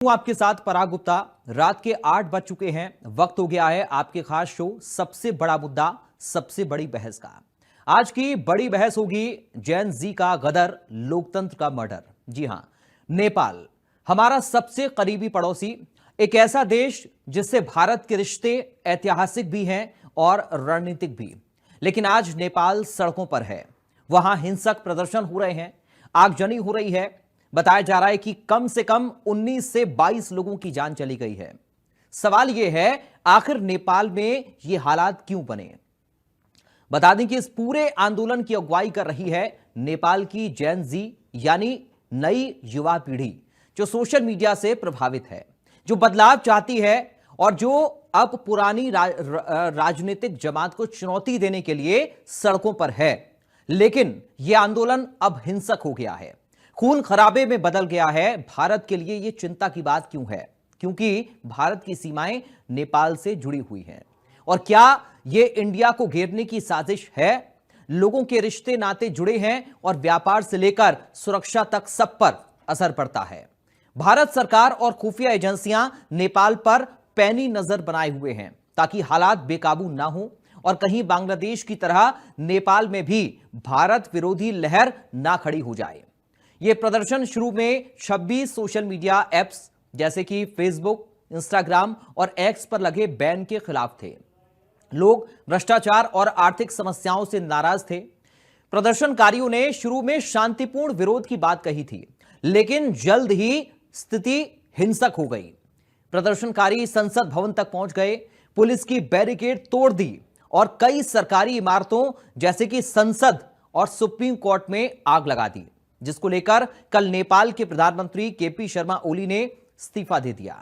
हूं आपके साथ पराग गुप्ता। रात के 8 बज चुके हैं। वक्त हो गया है आपके खास शो सबसे बड़ा मुद्दा सबसे बड़ी बहस का। आज की बड़ी बहस होगी जेन जी का गदर, लोकतंत्र का मर्डर। जी हां, नेपाल हमारा सबसे करीबी पड़ोसी, एक ऐसा देश जिससे भारत के रिश्ते ऐतिहासिक भी हैं और रणनीतिक भी। लेकिन आज नेपाल सड़कों पर है। वहां हिंसक प्रदर्शन हो रहे हैं, आगजनी हो रही है। बताया जा रहा है कि कम से कम 19 से 22 लोगों की जान चली गई है। सवाल यह है, आखिर नेपाल में यह हालात क्यों बने? बता दें कि इस पूरे आंदोलन की अगुवाई कर रही है नेपाल की जेन जी, यानी नई युवा पीढ़ी, जो सोशल मीडिया से प्रभावित है, जो बदलाव चाहती है और जो अब पुरानी राजनीतिक जमात को चुनौती देने के लिए सड़कों पर है। लेकिन यह आंदोलन अब हिंसक हो गया है, खून खराबे में बदल गया है। भारत के लिए यह चिंता की बात क्यों है? क्योंकि भारत की सीमाएं नेपाल से जुड़ी हुई हैं। और क्या यह इंडिया को घेरने की साजिश है? लोगों के रिश्ते नाते जुड़े हैं और व्यापार से लेकर सुरक्षा तक सब पर असर पड़ता है। भारत सरकार और खुफिया एजेंसियां नेपाल पर पैनी नजर बनाए हुए हैं ताकि हालात बेकाबू ना हो और कहीं बांग्लादेश की तरह नेपाल में भी भारत विरोधी लहर ना खड़ी हो जाए। यह प्रदर्शन शुरू में 26 सोशल मीडिया ऐप्स जैसे कि फेसबुक, इंस्टाग्राम और एक्स पर लगे बैन के खिलाफ थे। लोग भ्रष्टाचार और आर्थिक समस्याओं से नाराज थे। प्रदर्शनकारियों ने शुरू में शांतिपूर्ण विरोध की बात कही थी, लेकिन जल्द ही स्थिति हिंसक हो गई। प्रदर्शनकारी संसद भवन तक पहुंच गए, पुलिस की बैरिकेड तोड़ दी और कई सरकारी इमारतों जैसे कि संसद और सुप्रीम कोर्ट में आग लगा दी, जिसको लेकर कल नेपाल के प्रधानमंत्री केपी शर्मा ओली ने इस्तीफा दे दिया,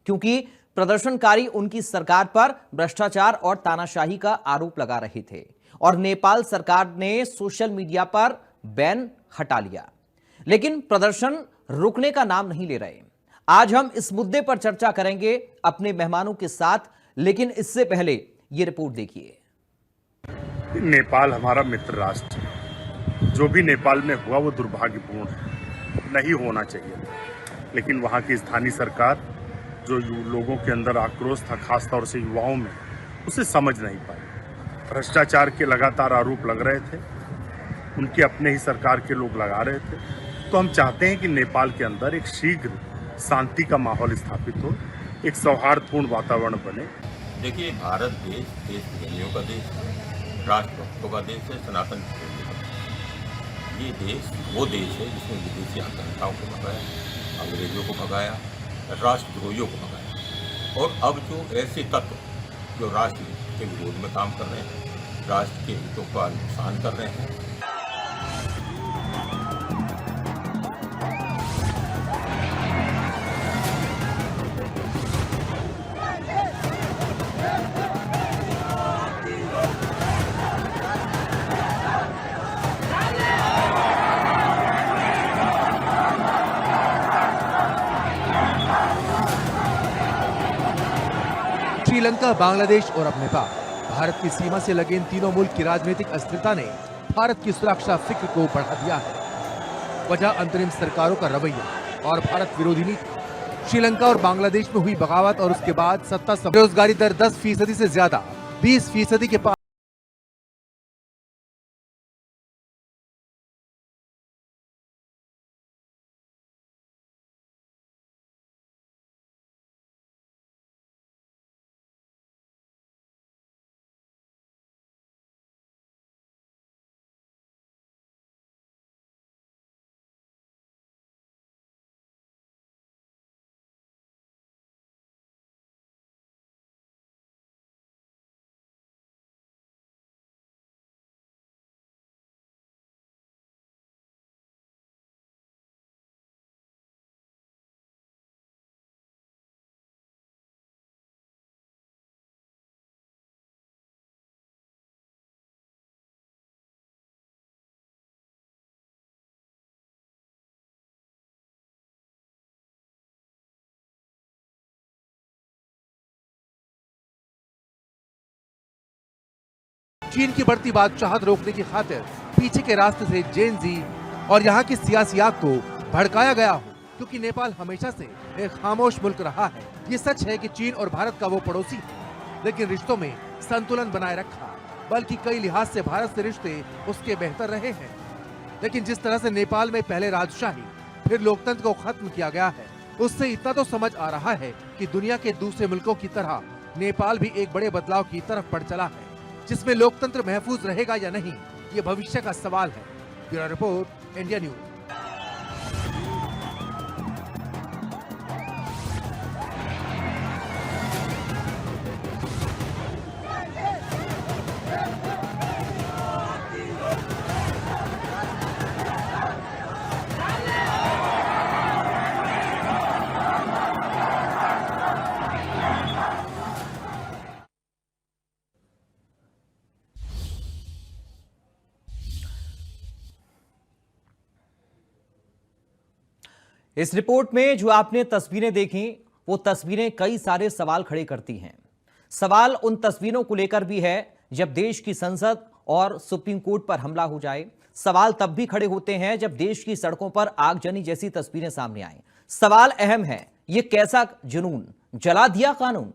क्योंकि प्रदर्शनकारी उनकी सरकार पर भ्रष्टाचार और तानाशाही का आरोप लगा रहे थे और नेपाल सरकार ने सोशल मीडिया पर बैन हटा लिया। लेकिन प्रदर्शन रुकने का नाम नहीं ले रहे। आज हम इस मुद्दे पर चर्चा करेंगे अपने मेहमानों के साथ, लेकिन इससे पहले यह रिपोर्ट देखिए। नेपाल हमारा मित्र राष्ट्र है। जो भी नेपाल में हुआ वो दुर्भाग्यपूर्ण है, नहीं होना चाहिए। लेकिन वहाँ की स्थानीय सरकार, जो लोगों के अंदर आक्रोश था, खासतौर से युवाओं में, उसे समझ नहीं पाई। भ्रष्टाचार के लगातार आरोप लग रहे थे, उनके अपने ही सरकार के लोग लगा रहे थे। तो हम चाहते हैं कि नेपाल के अंदर एक शीघ्र शांति का माहौल स्थापित हो, एक सौहार्दपूर्ण वातावरण बने। देखिए, भारत देश प्रेमियों का देश है, राष्ट्रभक्तों का देश है, सनातन धर्म का देश। ये देश वो देश है जिसने विदेशी आतंकवादियों को भगाया, अंग्रेजों को भगाया, राष्ट्रद्रोहियों को भगाया। और अब जो ऐसे तत्व जो राष्ट्र के विरोध में काम कर रहे हैं, राष्ट्र के हितों का नुकसान कर रहे हैं, श्रीलंका, बांग्लादेश और अब नेपाल, भारत की सीमा से लगे इन तीनों मुल्क की राजनीतिक अस्थिरता ने भारत की सुरक्षा फिक्र को बढ़ा दिया है। वजह अंतरिम सरकारों का रवैया और भारत विरोधी नीति। श्रीलंका और बांग्लादेश में हुई बगावत और उसके बाद सत्ता बेरोजगारी दर 10% से ज्यादा 20% के पास। चीन की बढ़ती बादशाहत रोकने की खातिर पीछे के रास्ते से जेन जी और यहाँ की सियासी आग को भड़काया गया हो। क्योंकि नेपाल हमेशा से एक खामोश मुल्क रहा है। ये सच है कि चीन और भारत का वो पड़ोसी है, लेकिन रिश्तों में संतुलन बनाए रखा, बल्कि कई लिहाज से भारत से रिश्ते उसके बेहतर रहे हैं। लेकिन जिस तरह से नेपाल में पहले राजशाही फिर लोकतंत्र को खत्म किया गया है, उससे इतना तो समझ आ रहा है कि दुनिया के दूसरे मुल्कों की तरह नेपाल भी एक बड़े बदलाव की तरफ बढ़ चला है, जिसमें लोकतंत्र महफूज रहेगा या नहीं, ये भविष्य का सवाल है। Bureau report, India news. इस रिपोर्ट में जो आपने तस्वीरें देखी, वो तस्वीरें कई सारे सवाल खड़े करती हैं। सवाल उन तस्वीरों को लेकर भी है जब देश की संसद और सुप्रीम कोर्ट पर हमला हो जाए। सवाल तब भी खड़े होते हैं जब देश की सड़कों पर आगजनी जैसी तस्वीरें सामने आए। सवाल अहम है, ये कैसा जुनून? जला दिया कानून?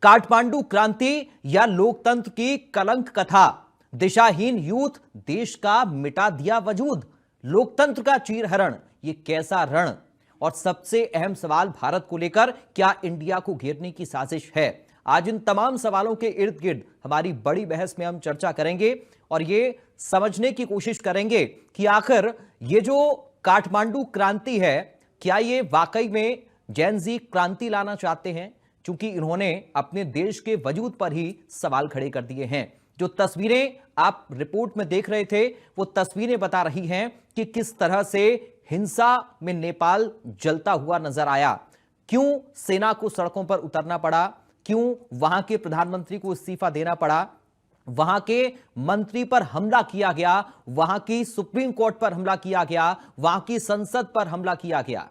काठमांडू क्रांति या लोकतंत्र की कलंक कथा? दिशाहीन यूथ देश का मिटा दिया वजूद? लोकतंत्र का चीरहरण, ये कैसा रण? और सबसे अहम सवाल भारत को लेकर, क्या इंडिया को घेरने की साजिश है? आज इन तमाम सवालों के इर्द गिर्द हमारी बड़ी बहस में हम चर्चा करेंगे और ये समझने की कोशिश करेंगे कि आखिर ये जो काठमांडू क्रांति है, क्या ये वाकई में जेन ज़ी क्रांति लाना चाहते हैं? क्योंकि इन्होंने अपने देश के वजूद पर ही सवाल खड़े कर दिए हैं। जो तस्वीरें आप रिपोर्ट में देख रहे थे, वो तस्वीरें बता रही हैं कि किस तरह से हिंसा में नेपाल जलता हुआ नजर आया। क्यों सेना को सड़कों पर उतरना पड़ा? क्यों वहां के प्रधानमंत्री को इस्तीफा देना पड़ा? वहां के मंत्री पर हमला किया गया, वहां की सुप्रीम कोर्ट पर हमला किया गया, वहां की संसद पर हमला किया गया।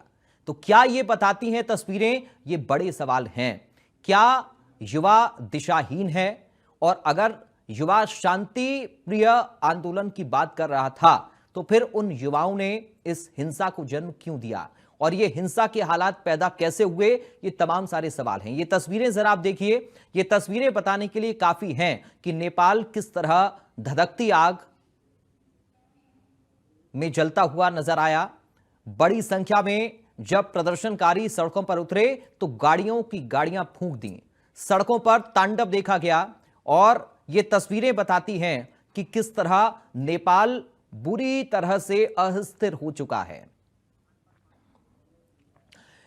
तो क्या ये बताती हैं तस्वीरें? ये बड़े सवाल हैं। क्या युवा दिशाहीन है? और अगर युवा शांति प्रिय आंदोलन की बात कर रहा था, तो फिर उन युवाओं ने इस हिंसा को जन्म क्यों दिया? और ये हिंसा के हालात पैदा कैसे हुए? ये तमाम सारे सवाल हैं। ये तस्वीरें जरा आप देखिए। ये तस्वीरें बताने के लिए काफी हैं कि नेपाल किस तरह धधकती आग में जलता हुआ नजर आया। बड़ी संख्या में जब प्रदर्शनकारी सड़कों पर उतरे तो गाड़ियों की गाड़ियां फूंक दी, सड़कों पर तांडव देखा गया। और ये तस्वीरें बताती हैं कि किस तरह नेपाल बुरी तरह से अस्थिर हो चुका है।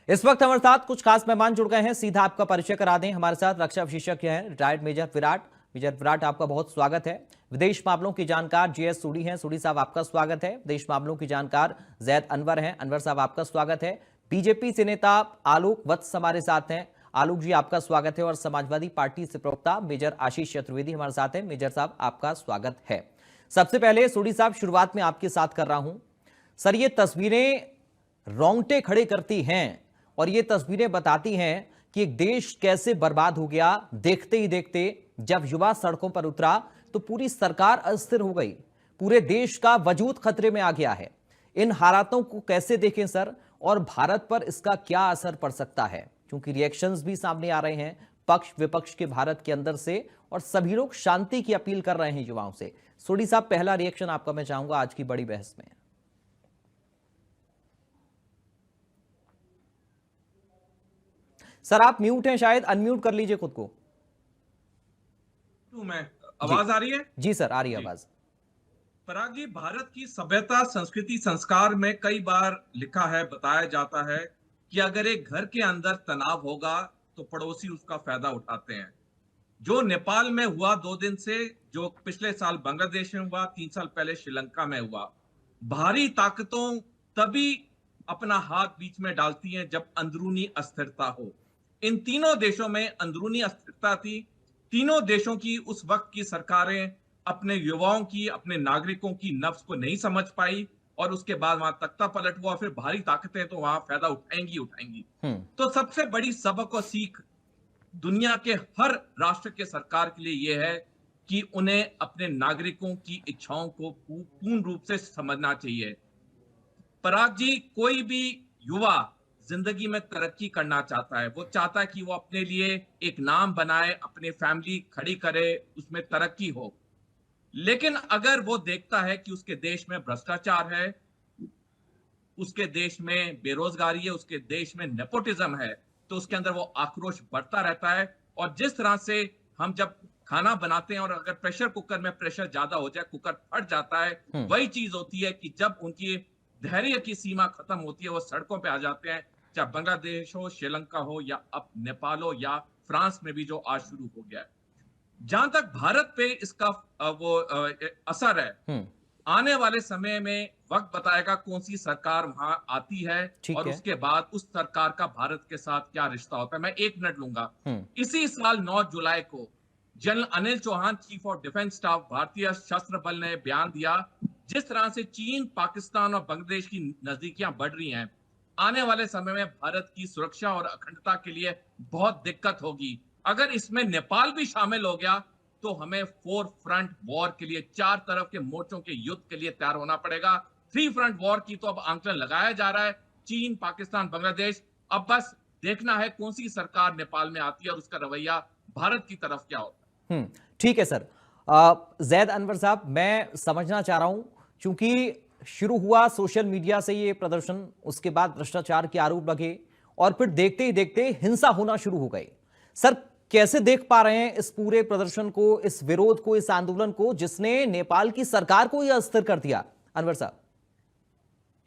इस वक्त हमारे साथ कुछ खास मेहमान जुड़ गए हैं, सीधा आपका परिचय करा दें। हमारे साथ रक्षा विशेषज्ञ हैं retired major Virat. Major Virat, आपका बहुत स्वागत है। विदेश मामलों की जानकार जीएस सूडी हैं। सूडी साहब, आपका स्वागत है। विदेश मामलों की जानकार जैद अनवर हैं। अनवर साहब, आपका स्वागत है। बीजेपी से नेता आलोक वत्स हमारे साथ हैं। आलोक जी, आपका स्वागत है। और समाजवादी पार्टी से प्रवक्ता मेजर आशीष चतुर्वेदी हमारे साथ हैं। मेजर साहब, आपका स्वागत है। सबसे पहले सूडी साहब, शुरुआत में आपके साथ कर रहा हूं। सर, ये तस्वीरें रोंगटे खड़े करती हैं और ये तस्वीरें बताती हैं कि एक देश कैसे बर्बाद हो गया। देखते ही देखते जब युवा सड़कों पर उतरा तो पूरी सरकार अस्थिर हो गई, पूरे देश का वजूद खतरे में आ गया है। इन हालातों को कैसे देखें सर, और भारत पर इसका क्या असर पड़ सकता है? क्योंकि रिएक्शंस भी सामने आ रहे हैं पक्ष विपक्ष के भारत के अंदर से, और सभी लोग शांति की अपील कर रहे हैं युवाओं से। सूडी साहब, पहला रिएक्शन आपका मैं चाहूंगा आज की बड़ी बहस में। सर, आप म्यूट हैं, शायद अनम्यूट कर लीजिए खुद को। मैं आवाज आ रही है? जी सर, आ रही है आवाज। पराग जी, भारत की सभ्यता, संस्कृति, संस्कार में कई बार लिखा है, बताया जाता है कि अगर एक घर के अंदर तनाव होगा तो पड़ोसी उसका फायदा उठाते हैं। जो नेपाल में हुआ 2 दिन से, जो पिछले साल बांग्लादेश में हुआ, 3 साल पहले श्रीलंका में हुआ, बाहरी ताकतों तभी अपना हाथ बीच में डालती हैं जब अंदरूनी अस्थिरता हो। इन तीनों देशों में अंदरूनी अस्थिरता थी। तीनों देशों की उस वक्त की सरकारें अपने युवाओं की, अपने नागरिकों की नफ्स को नहीं समझ पाई, और उसके बाद वहां तख्ता पलट हुआ। फिर भारी ताकतें तो वहां फायदा उठाएंगी। तो सबसे बड़ी सबक और सीख दुनिया के हर राष्ट्र के सरकार के लिए यह है कि उन्हें अपने नागरिकों की इच्छाओं को पूर्ण रूप से समझना चाहिए। पराग जी, कोई भी युवा जिंदगी में तरक्की करना चाहता है, वो चाहता है कि वो अपने लिए एक नाम बनाए, अपनी फैमिली खड़ी करे, उसमें तरक्की हो। लेकिन अगर वो देखता है कि उसके देश में भ्रष्टाचार है, उसके देश में बेरोजगारी है, उसके देश में नेपोटिज्म है, तो उसके अंदर वो आक्रोश बढ़ता रहता है। और जिस तरह से हम जब खाना बनाते हैं और अगर प्रेशर कुकर में प्रेशर ज्यादा हो जाए, कुकर फट जाता है, वही चीज होती है कि जब उनकी धैर्य की सीमा खत्म होती है, वो सड़कों पे आ जाते हैं, चाहे बांग्लादेश हो, श्रीलंका हो, या अब नेपाल हो, या फ्रांस में भी जो आज शुरू हो गया है। जहां तक भारत पे इसका असर है, आने वाले समय में वक्त बताएगा कौन सी सरकार वहां आती है ठीक और है। उसके बाद उस सरकार का भारत के साथ क्या रिश्ता होता है। मैं 1 मिनट लूंगा। इसी साल 9 जुलाई को general Anil Chauhan, chief of defence staff, भारतीय सशस्त्र बल, ने बयान दिया, जिस तरह से चीन, पाकिस्तान और बांग्लादेश की नजदीकियां बढ़ रही हैं, आने वाले समय में भारत की सुरक्षा और अखंडता के लिए बहुत दिक्कत होगी। अगर इसमें नेपाल भी शामिल हो गया तो हमें 4 फ्रंट वॉर के लिए, 4 तरफ के मोर्चों के युद्ध के लिए तैयार होना पड़ेगा। 3 फ्रंट वॉर की तो अब आंकलन लगाया जा रहा है, चीन, पाकिस्तान, बांग्लादेश। अब बस देखना है कौन सी सरकार नेपाल में आती है और उसका रवैया भारत की तरफ क्या होता है। ठीक है सर। जैद अनवर साहब, मैं समझना चाह रहा हूं, चूंकि शुरू हुआ सोशल मीडिया से ये प्रदर्शन, उसके बाद भ्रष्टाचार के आरोप लगे और फिर देखते ही देखते हिंसा होना शुरू हो गई। सर, कैसे देख पा रहे हैं इस पूरे प्रदर्शन को, इस विरोध को, इस आंदोलन को, जिसने नेपाल की सरकार को यह अस्थिर कर दिया? अनवर साहब।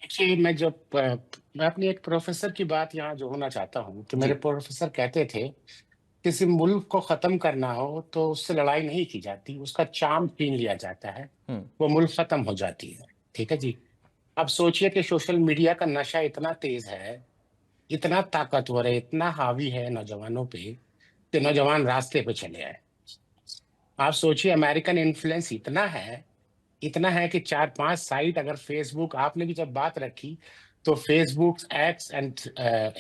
देखिए, मैं अपनी एक प्रोफेसर की बात यहाँ जो होना चाहता हूँ कि मेरे प्रोफेसर कहते थे, किसी मुल्क को खत्म करना हो तो उससे लड़ाई नहीं की जाती, उसका चार्म छीन लिया जाता है, वो मुल्क खत्म हो जाती है। ठीक है जी। अब सोचिए कि सोशल मीडिया का नशा इतना तेज है, इतना ताकतवर है, इतना हावी है नौजवानों पे कि नौजवान रास्ते पे चले आए। आप सोचिए, अमेरिकन इन्फ्लुएंस इतना है कि 4-5 साइट, अगर फेसबुक, आपने भी जब बात रखी तो फेसबुक, एक्स एंड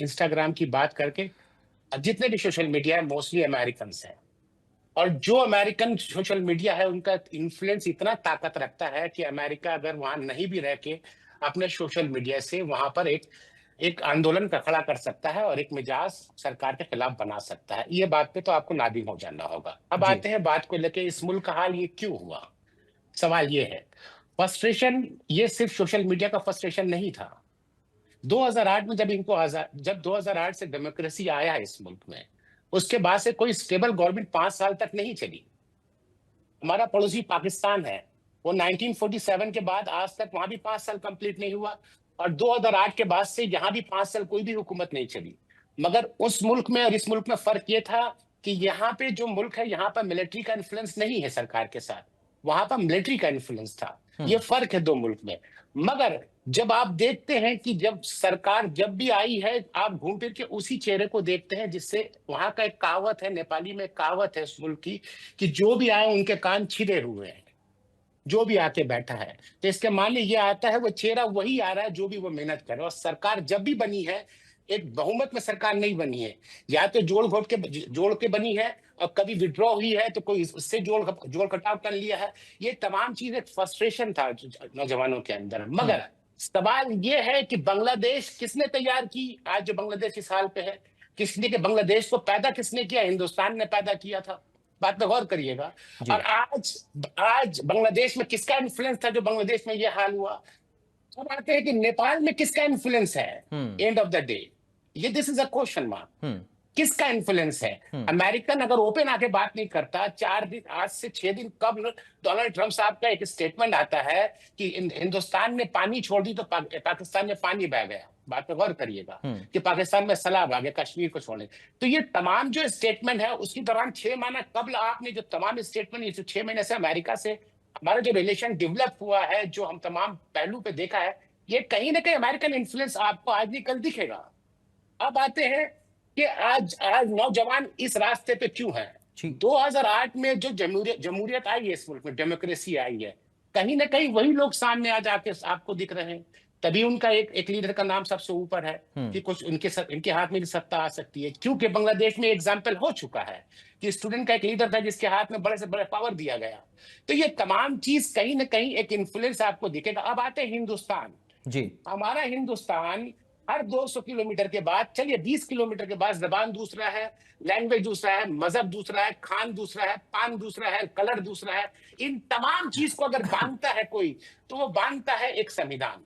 इंस्टाग्राम की बात करके, जितने भी सोशल मीडिया है मोस्टली अमेरिकन है। और जो अमेरिकन सोशल मीडिया है उनका इन्फ्लुएंस इतना ताकत रखता है कि अमेरिका अगर वहां नहीं भी रह के अपने सोशल मीडिया से वहां पर एक आंदोलन का खड़ा कर सकता है और एक मिजाज सरकार के खिलाफ बना सकता है। ये बात पे तो आपको नादिम हो जाना होगा। अब आते हैं बात को लेके, इस मुल्क का हाल ये क्यों हुआ। सवाल ये है, फ्रस्ट्रेशन ये सिर्फ सोशल मीडिया का फ्रस्ट्रेशन नहीं था। 2008 में जब 2008 से डेमोक्रेसी आया इस मुल्क में, उसके बाद से कोई स्टेबल गवर्नमेंट 5 साल तक नहीं चली। हमारा पड़ोसी पाकिस्तान है, वो 1947 के बाद आज तक वहां भी 5 साल कंप्लीट नहीं हुआ, और 2008 के बाद से यहाँ भी 5 साल कोई भी हुकूमत नहीं चली। मगर उस मुल्क में और इस मुल्क में फर्क ये था कि यहाँ पे जो मुल्क है, यहाँ पर मिलिट्री का इन्फ्लुएंस नहीं है सरकार के साथ, वहां पर मिलिट्री का इन्फ्लुएंस था। ये फर्क है दो मुल्क में। मगर जब आप देखते हैं कि जब सरकार जब भी आई है, आप घूम फिर के उसी चेहरे को देखते हैं, जिससे वहां का एक कहावत है, नेपाली में कहावत है उस मुल्क की, कि जो भी आए उनके कान छिदे हुए हैं, जो भी आके बैठा है। तो इसके माने ये आता है, वो चेहरा वही आ रहा है जो भी वो मेहनत करे। और सरकार जब भी बनी है, एक बहुमत में सरकार नहीं बनी है, या तो जोड़ के बनी है, और कभी विड्रॉ हुई है तो कोई उससे जोड़ घटाव कर लिया है। ये तमाम चीज एक फ्रस्ट्रेशन था नौजवानों के अंदर। मगर सवाल ये है कि बांग्लादेश किसने तैयार की? आज जो बांग्लादेश इस हाल पे है, किसने के बांग्लादेश को पैदा किसने किया? हिंदुस्तान ने पैदा किया था। बात पे गौर करिएगा। और आज बांग्लादेश में किसका इन्फ्लुएंस था जो बांग्लादेश में ये हाल हुआ? अब आते हैं कि नेपाल में किसका इन्फ्लुएंस है? एंड ऑफ द डे ये this is a question mark. किसका इन्फ्लुएंस है? अमेरिकन अगर ओपन आके बात नहीं करता, 4 दिन, आज से 6 दिन कब डोनाल्ड ट्रंप साहब का एक स्टेटमेंट आता है कि हिंदुस्तान ने पानी छोड़ दी तो पाकिस्तान में पानी बह गया। बात पे गौर करिएगा कि पाकिस्तान में सैलाब आ गया कश्मीर को छोड़ने। तो ये तमाम जो स्टेटमेंट है, उसके दौरान 6 महीना कबल आपने जो तमाम स्टेटमेंट, ये 6 महीने से अमेरिका से हमारा जो रिलेशन डेवलप हुआ है, जो हम तमाम पहलू पे देखा है, ये कहीं ना कहीं अमेरिकन इन्फ्लुएंस आपको आज नहीं कल दिखेगा। अब आते हैं कि आज नौजवान इस रास्ते पे क्यों है। 2008 में जो जमहूरियत आई है इस मुल्क में, डेमोक्रेसी आई है, कहीं ना कहीं वही लोग सामने आज आके आपको दिख रहे हैं। तभी उनका एक लीडर का नाम सबसे ऊपर है कि कुछ इनके हाथ में भी सत्ता आ सकती है। क्योंकि बांग्लादेश में एग्जाम्पल हो चुका है कि स्टूडेंट का एक लीडर था जिसके हाथ में बड़े से बड़े पावर दिया गया। तो ये तमाम चीज कहीं ना कहीं एक इन्फ्लुएंस आपको दिखेगा। अब आते हैं हिंदुस्तान जी। हमारा हिंदुस्तान हर 200 किलोमीटर के बाद, चलिए 20 किलोमीटर के बाद, जबान दूसरा है, लैंग्वेज दूसरा है, मजहब दूसरा है, खान दूसरा है, पान दूसरा है, कलर दूसरा है। इन तमाम चीज को अगर बांधता है कोई, तो वो बांधता है एक संविधान।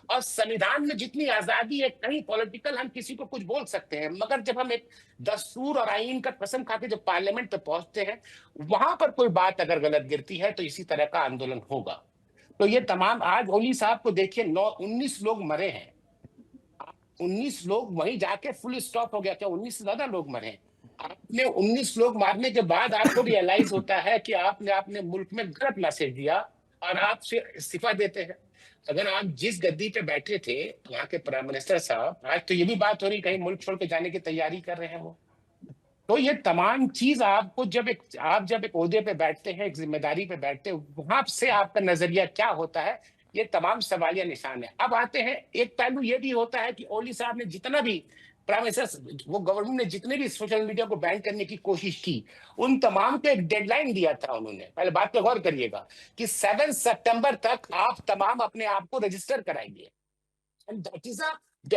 और संविधान में जितनी आजादी है, कहीं पॉलिटिकल हम किसी को कुछ बोल सकते हैं, मगर जब हम एक दस्तूर और आईन का कसम खा के जब पार्लियामेंट पे पहुंचते हैं, वहां पर कोई बात अगर गलत गिरती है तो इसी तरह का आंदोलन होगा। तो ये तमाम, आज ओली साहब को देखिए, 19 लोग मरे हैं। 19 लोग वहीं जाके फुल स्टॉप हो गया। क्या 19 से ज्यादा लोग मरे? आपने 19 लोग मारने के बाद आपको रियलाइज होता है कि आपने अपने मुल्क में गलत मैसेज दिया और आप फिर इस्तीफा देते हैं। अगर आप जिस गद्दी पे बैठे थे, वहां के प्राइम मिनिस्टर साहब, आज तो ये भी बात हो रही कहीं मुल्क छोड़ के जाने की तैयारी कर रहे हैं वो। तो ये तमाम चीज आपको आप जब एक ओहदे पे बैठते हैं, एक जिम्मेदारी पे बैठते हैं, वहां से आपका नजरिया क्या होता है, ये तमाम सवालिया निशान है। अब आते हैं, एक पहलू ये भी होता है कि ओली साहब ने जितना भी प्राइम मिनिस्टर, वो गवर्नमेंट ने जितने भी सोशल मीडिया को बैन करने की कोशिश की, उन तमाम को एक डेडलाइन दिया था उन्होंने। पहले बात पे गौर करिएगा कि 7 सितंबर तक आप तमाम अपने आप को रजिस्टर कराइए। And that is a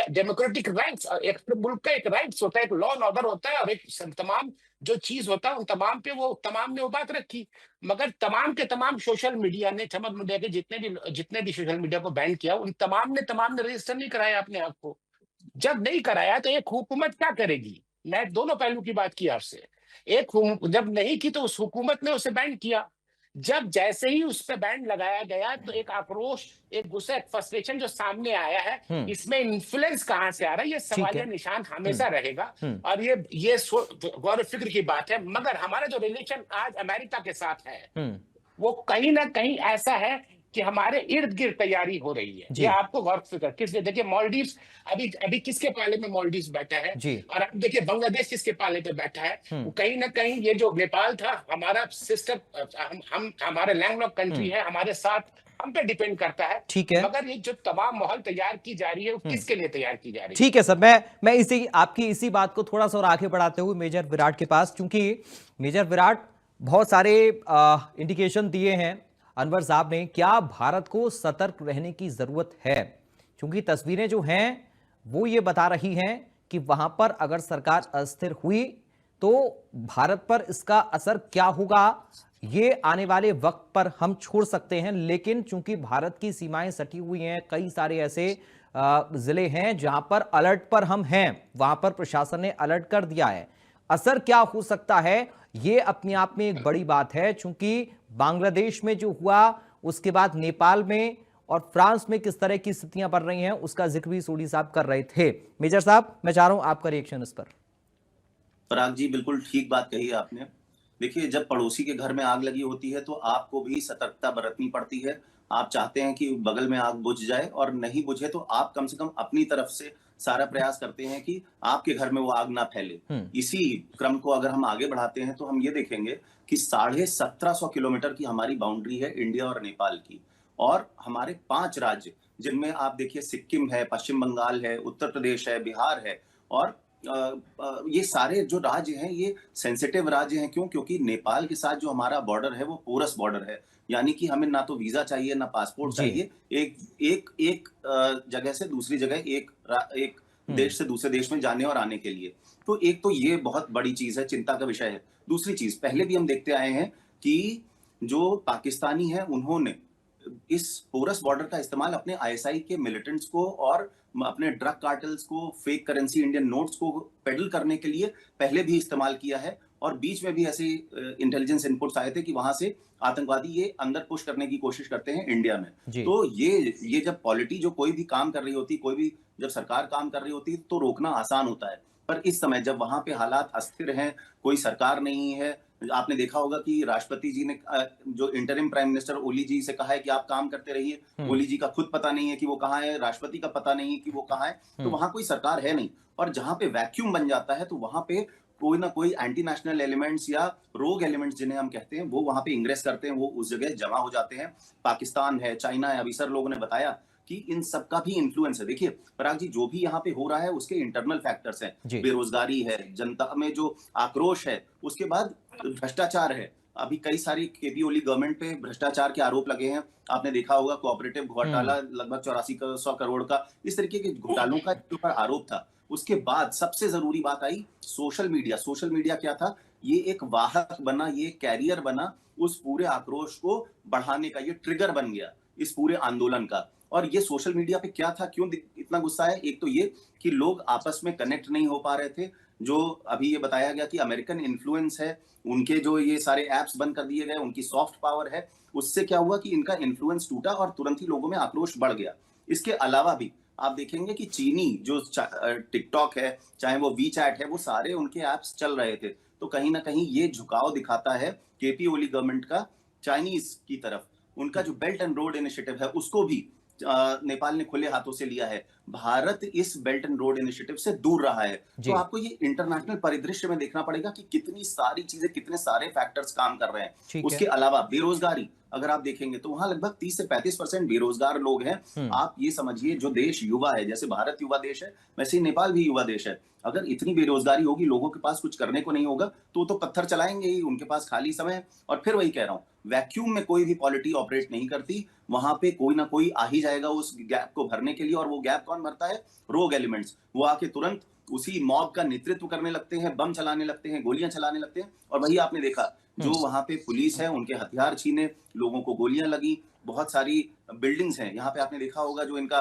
democratic rights. एक मुल्क का एक राइट्स होता है, एक लॉ एंड ऑर्डर होता है, और एक तमाम जो चीज होता है, उन तमाम पे तमाम ने वो बात रखी। मगर तमाम के तमाम सोशल मीडिया ने, चमक मीडिया के जितने भी सोशल मीडिया को बैन किया, उन तमाम ने रजिस्टर नहीं कराया अपने आप को। जब नहीं कराया तो एक हुकूमत क्या करेगी? मैं दोनों पहलू की बात की आपसे। जब नहीं की तो उस हुकूमत ने उसे बैन किया। जब जैसे ही उस पर बैन लगाया गया तो एक आक्रोश, एक गुस्सा, एक फ्रस्ट्रेशन जो सामने आया है, इसमें इन्फ्लुएंस कहां से आ रहा है, ये सवालिया निशान हमेशा रहेगा। और ये गौर फिक्र की बात है। मगर हमारा जो रिलेशन आज अमेरिका के साथ है, वो कहीं ना कहीं ऐसा है कि हमारे इर्द गिर्द तैयारी हो रही है। ये आपको गौर फिक्र किस, देखिए मालदीव्स, अभी किसके पाले में मालदीव्स बैठा है, और अब देखिए बांग्लादेश किसके पाले पे बैठा है। कहीं ना कहीं ये जो नेपाल था, हमारा सिस्टर, हमारे लैंडलॉक कंट्री है, हमारे साथ हम पे डिपेंड करता है। ठीक है, मगर ये जो तमाम माहौल तैयार की जा रही है, वो किसके लिए तैयार की जा रही है? ठीक है सर, मैं आपकी इसी बात को थोड़ा सा और आगे बढ़ाते हुए मेजर विराट के पास, क्योंकि मेजर विराट बहुत सारे इंडिकेशन दिए हैं अनवर साहब ने। क्या भारत को सतर्क रहने की जरूरत है? क्योंकि तस्वीरें जो हैं वो ये बता रही हैं कि वहां पर अगर सरकार अस्थिर हुई तो भारत पर इसका असर क्या होगा, ये आने वाले वक्त पर हम छोड़ सकते हैं। लेकिन चूंकि भारत की सीमाएं सटी हुई हैं, कई सारे ऐसे जिले हैं जहां पर अलर्ट पर हम हैं, वहां पर प्रशासन ने अलर्ट कर दिया है। असर क्या हो सकता है, ये अपने आप में एक बड़ी बात है। चूंकि बांग्लादेश में जो हुआ, उसके बाद नेपाल में और फ्रांस में किस तरह की स्थितियां बन रही हैं, उसका जिक्र भी सोडी साहब कर रहे थे। मेजर साहब, मैं चाह रहा हूं आपका रिएक्शन इस पर। पराग जी, बिल्कुल ठीक बात कही है आपने। देखिए, जब पड़ोसी के घर में आग लगी होती है तो आपको भी सतर्कता बरतनी पड़ती है। आप चाहते हैं कि बगल में आग बुझ जाए, और नहीं बुझे तो आप कम से कम अपनी तरफ से सारा प्रयास करते हैं कि आपके घर में वो आग ना फैले। इसी क्रम को अगर हम आगे बढ़ाते हैं तो हम ये देखेंगे कि 1750 किलोमीटर की हमारी बाउंड्री है इंडिया और नेपाल की, और हमारे 5 राज्य, जिनमें आप देखिए सिक्किम है, पश्चिम बंगाल है, उत्तर प्रदेश है, बिहार है, और ये सारे जो राज्य हैं ये सेंसिटिव राज्य हैं। क्यों? क्योंकि नेपाल के साथ जो हमारा बॉर्डर है वो पोरस बॉर्डर है, यानी कि हमें ना तो वीजा चाहिए ना पासपोर्ट चाहिए एक जगह से दूसरी जगह, एक देश से दूसरे देश में जाने और आने के लिए। तो एक तो ये बहुत बड़ी चीज है, चिंता का विषय है। दूसरी चीज, पहले भी हम देखते आए हैं कि जो पाकिस्तानी है उन्होंने इस पोरस बॉर्डर का इस्तेमाल अपने आईएसआई के मिलिटेंट्स को और अपने ड्रग कार्टल्स को, फेक करेंसी इंडियन नोट्स को पेडल करने के लिए पहले भी इस्तेमाल किया है। और बीच में भी ऐसे इंटेलिजेंस इनपुट्स आए थे कि वहां से आतंकवादी ये अंदर पुश करने की कोशिश करते हैं इंडिया में। तो ये जब पॉलिटी, जो कोई भी काम कर रही होती, कोई भी जब सरकार काम कर रही होती, तो रोकना आसान होता है। पर इस समय जब वहां पे हालात अस्थिर हैं, कोई सरकार नहीं है, आपने देखा होगा कि राष्ट्रपति जी ने जो इंटरिम प्राइम मिनिस्टर ओली जी से कहा है कि आप काम करते रहिए। ओली जी का खुद पता नहीं है कि वो कहाँ है, राष्ट्रपति का पता नहीं है कि वो कहाँ है, तो वहां कोई सरकार है नहीं। और जहां पे वैक्यूम बन जाता है तो वहां पे कोई ना कोई एंटी नेशनल एलिमेंट्स या रोग एलिमेंट्स जिन्हें हम कहते हैं, वो वहां पे इंग्रेस करते हैं, वो उस जगह जमा हो जाते हैं। पाकिस्तान है, चाइना है, अभी सर लोगों ने बताया कि इन सब का भी इन्फ्लुएंस है। देखिए पराग जी, जो भी यहाँ पे हो रहा है उसके इंटरनल फैक्टर्स हैं, बेरोजगारी है, जनता में जो आक्रोश है, उसके बाद भ्रष्टाचार है, अभी कई सारी केपी ओली गवर्नमेंट पे भ्रष्टाचार के आरोप लगे हैं। आपने देखा होगा कोऑपरेटिव घोटाला लगभग 8400 करोड़ का, इस तरीके के घोटालों का जो आरोप था। उसके बाद सबसे जरूरी बात आई सोशल मीडिया। सोशल मीडिया क्या था? ये एक वाहक बना, ये कैरियर बना उस पूरे आक्रोश को बढ़ाने का, ये ट्रिगर बन गया इस पूरे आंदोलन का। और ये सोशल मीडिया पे क्या था, क्यों इतना गुस्सा है? एक तो ये कि लोग आपस में कनेक्ट नहीं हो पा रहे थे। जो अभी ये बताया गया कि अमेरिकन इन्फ्लुएंस है, उनके जो ये सारे एप्स बंद कर दिए गए, उनकी सॉफ्ट पावर है, उससे क्या हुआ कि इनका इन्फ्लुएंस टूटा और तुरंत ही लोगों में आक्रोश बढ़ गया। इसके अलावा भी आप देखेंगे कि चीनी जो टिकटॉक है, चाहे वो वी चैट है, वो सारे उनके एप्स चल रहे थे। तो कहीं ना कहीं ये झुकाव दिखाता है केपी ओली गवर्नमेंट का चाइनीज की तरफ। उनका जो बेल्ट एंड रोड इनिशिएटिव है उसको भी नेपाल ने खुले हाथों से लिया है। भारत इस बेल्ट एंड रोड इनिशिएटिव से दूर रहा है। तो आपको ये इंटरनेशनल परिदृश्य में देखना पड़ेगा कि कितनी सारी चीजें, कितने सारे फैक्टर्स काम कर रहे हैं। उसके अलावा बेरोजगारी अगर आप देखेंगे तो वहां लगभग 30 से 35% बेरोजगार लोग हैं। आप ये समझिए, जो देश युवा है, जैसे भारत युवा देश है, वैसे ही नेपाल भी युवा देश है। अगर इतनी बेरोजगारी होगी, लोगों के पास कुछ करने को नहीं होगा, तो पत्थर चलाएंगे ही, उनके पास खाली समय है। और फिर वही कह रहा हूं, वैक्यूम में कोई भी पॉलिटी ऑपरेट नहीं करती। वहां पे कोई ना कोई आ ही जाएगा उस गैप को भरने के लिए। और वो गैप कौन भरता है? रोग एलिमेंट्स। वो आके तुरंत उसी मॉब का नेतृत्व करने लगते हैं, बम चलाने लगते हैं, गोलियां चलाने लगते हैं। और वही आपने देखा, जो वहां पे पुलिस है, उनके हथियार छीने, लोगों को गोलियां लगी। बहुत सारी बिल्डिंग्स हैं यहाँ पे, आपने देखा होगा जो इनका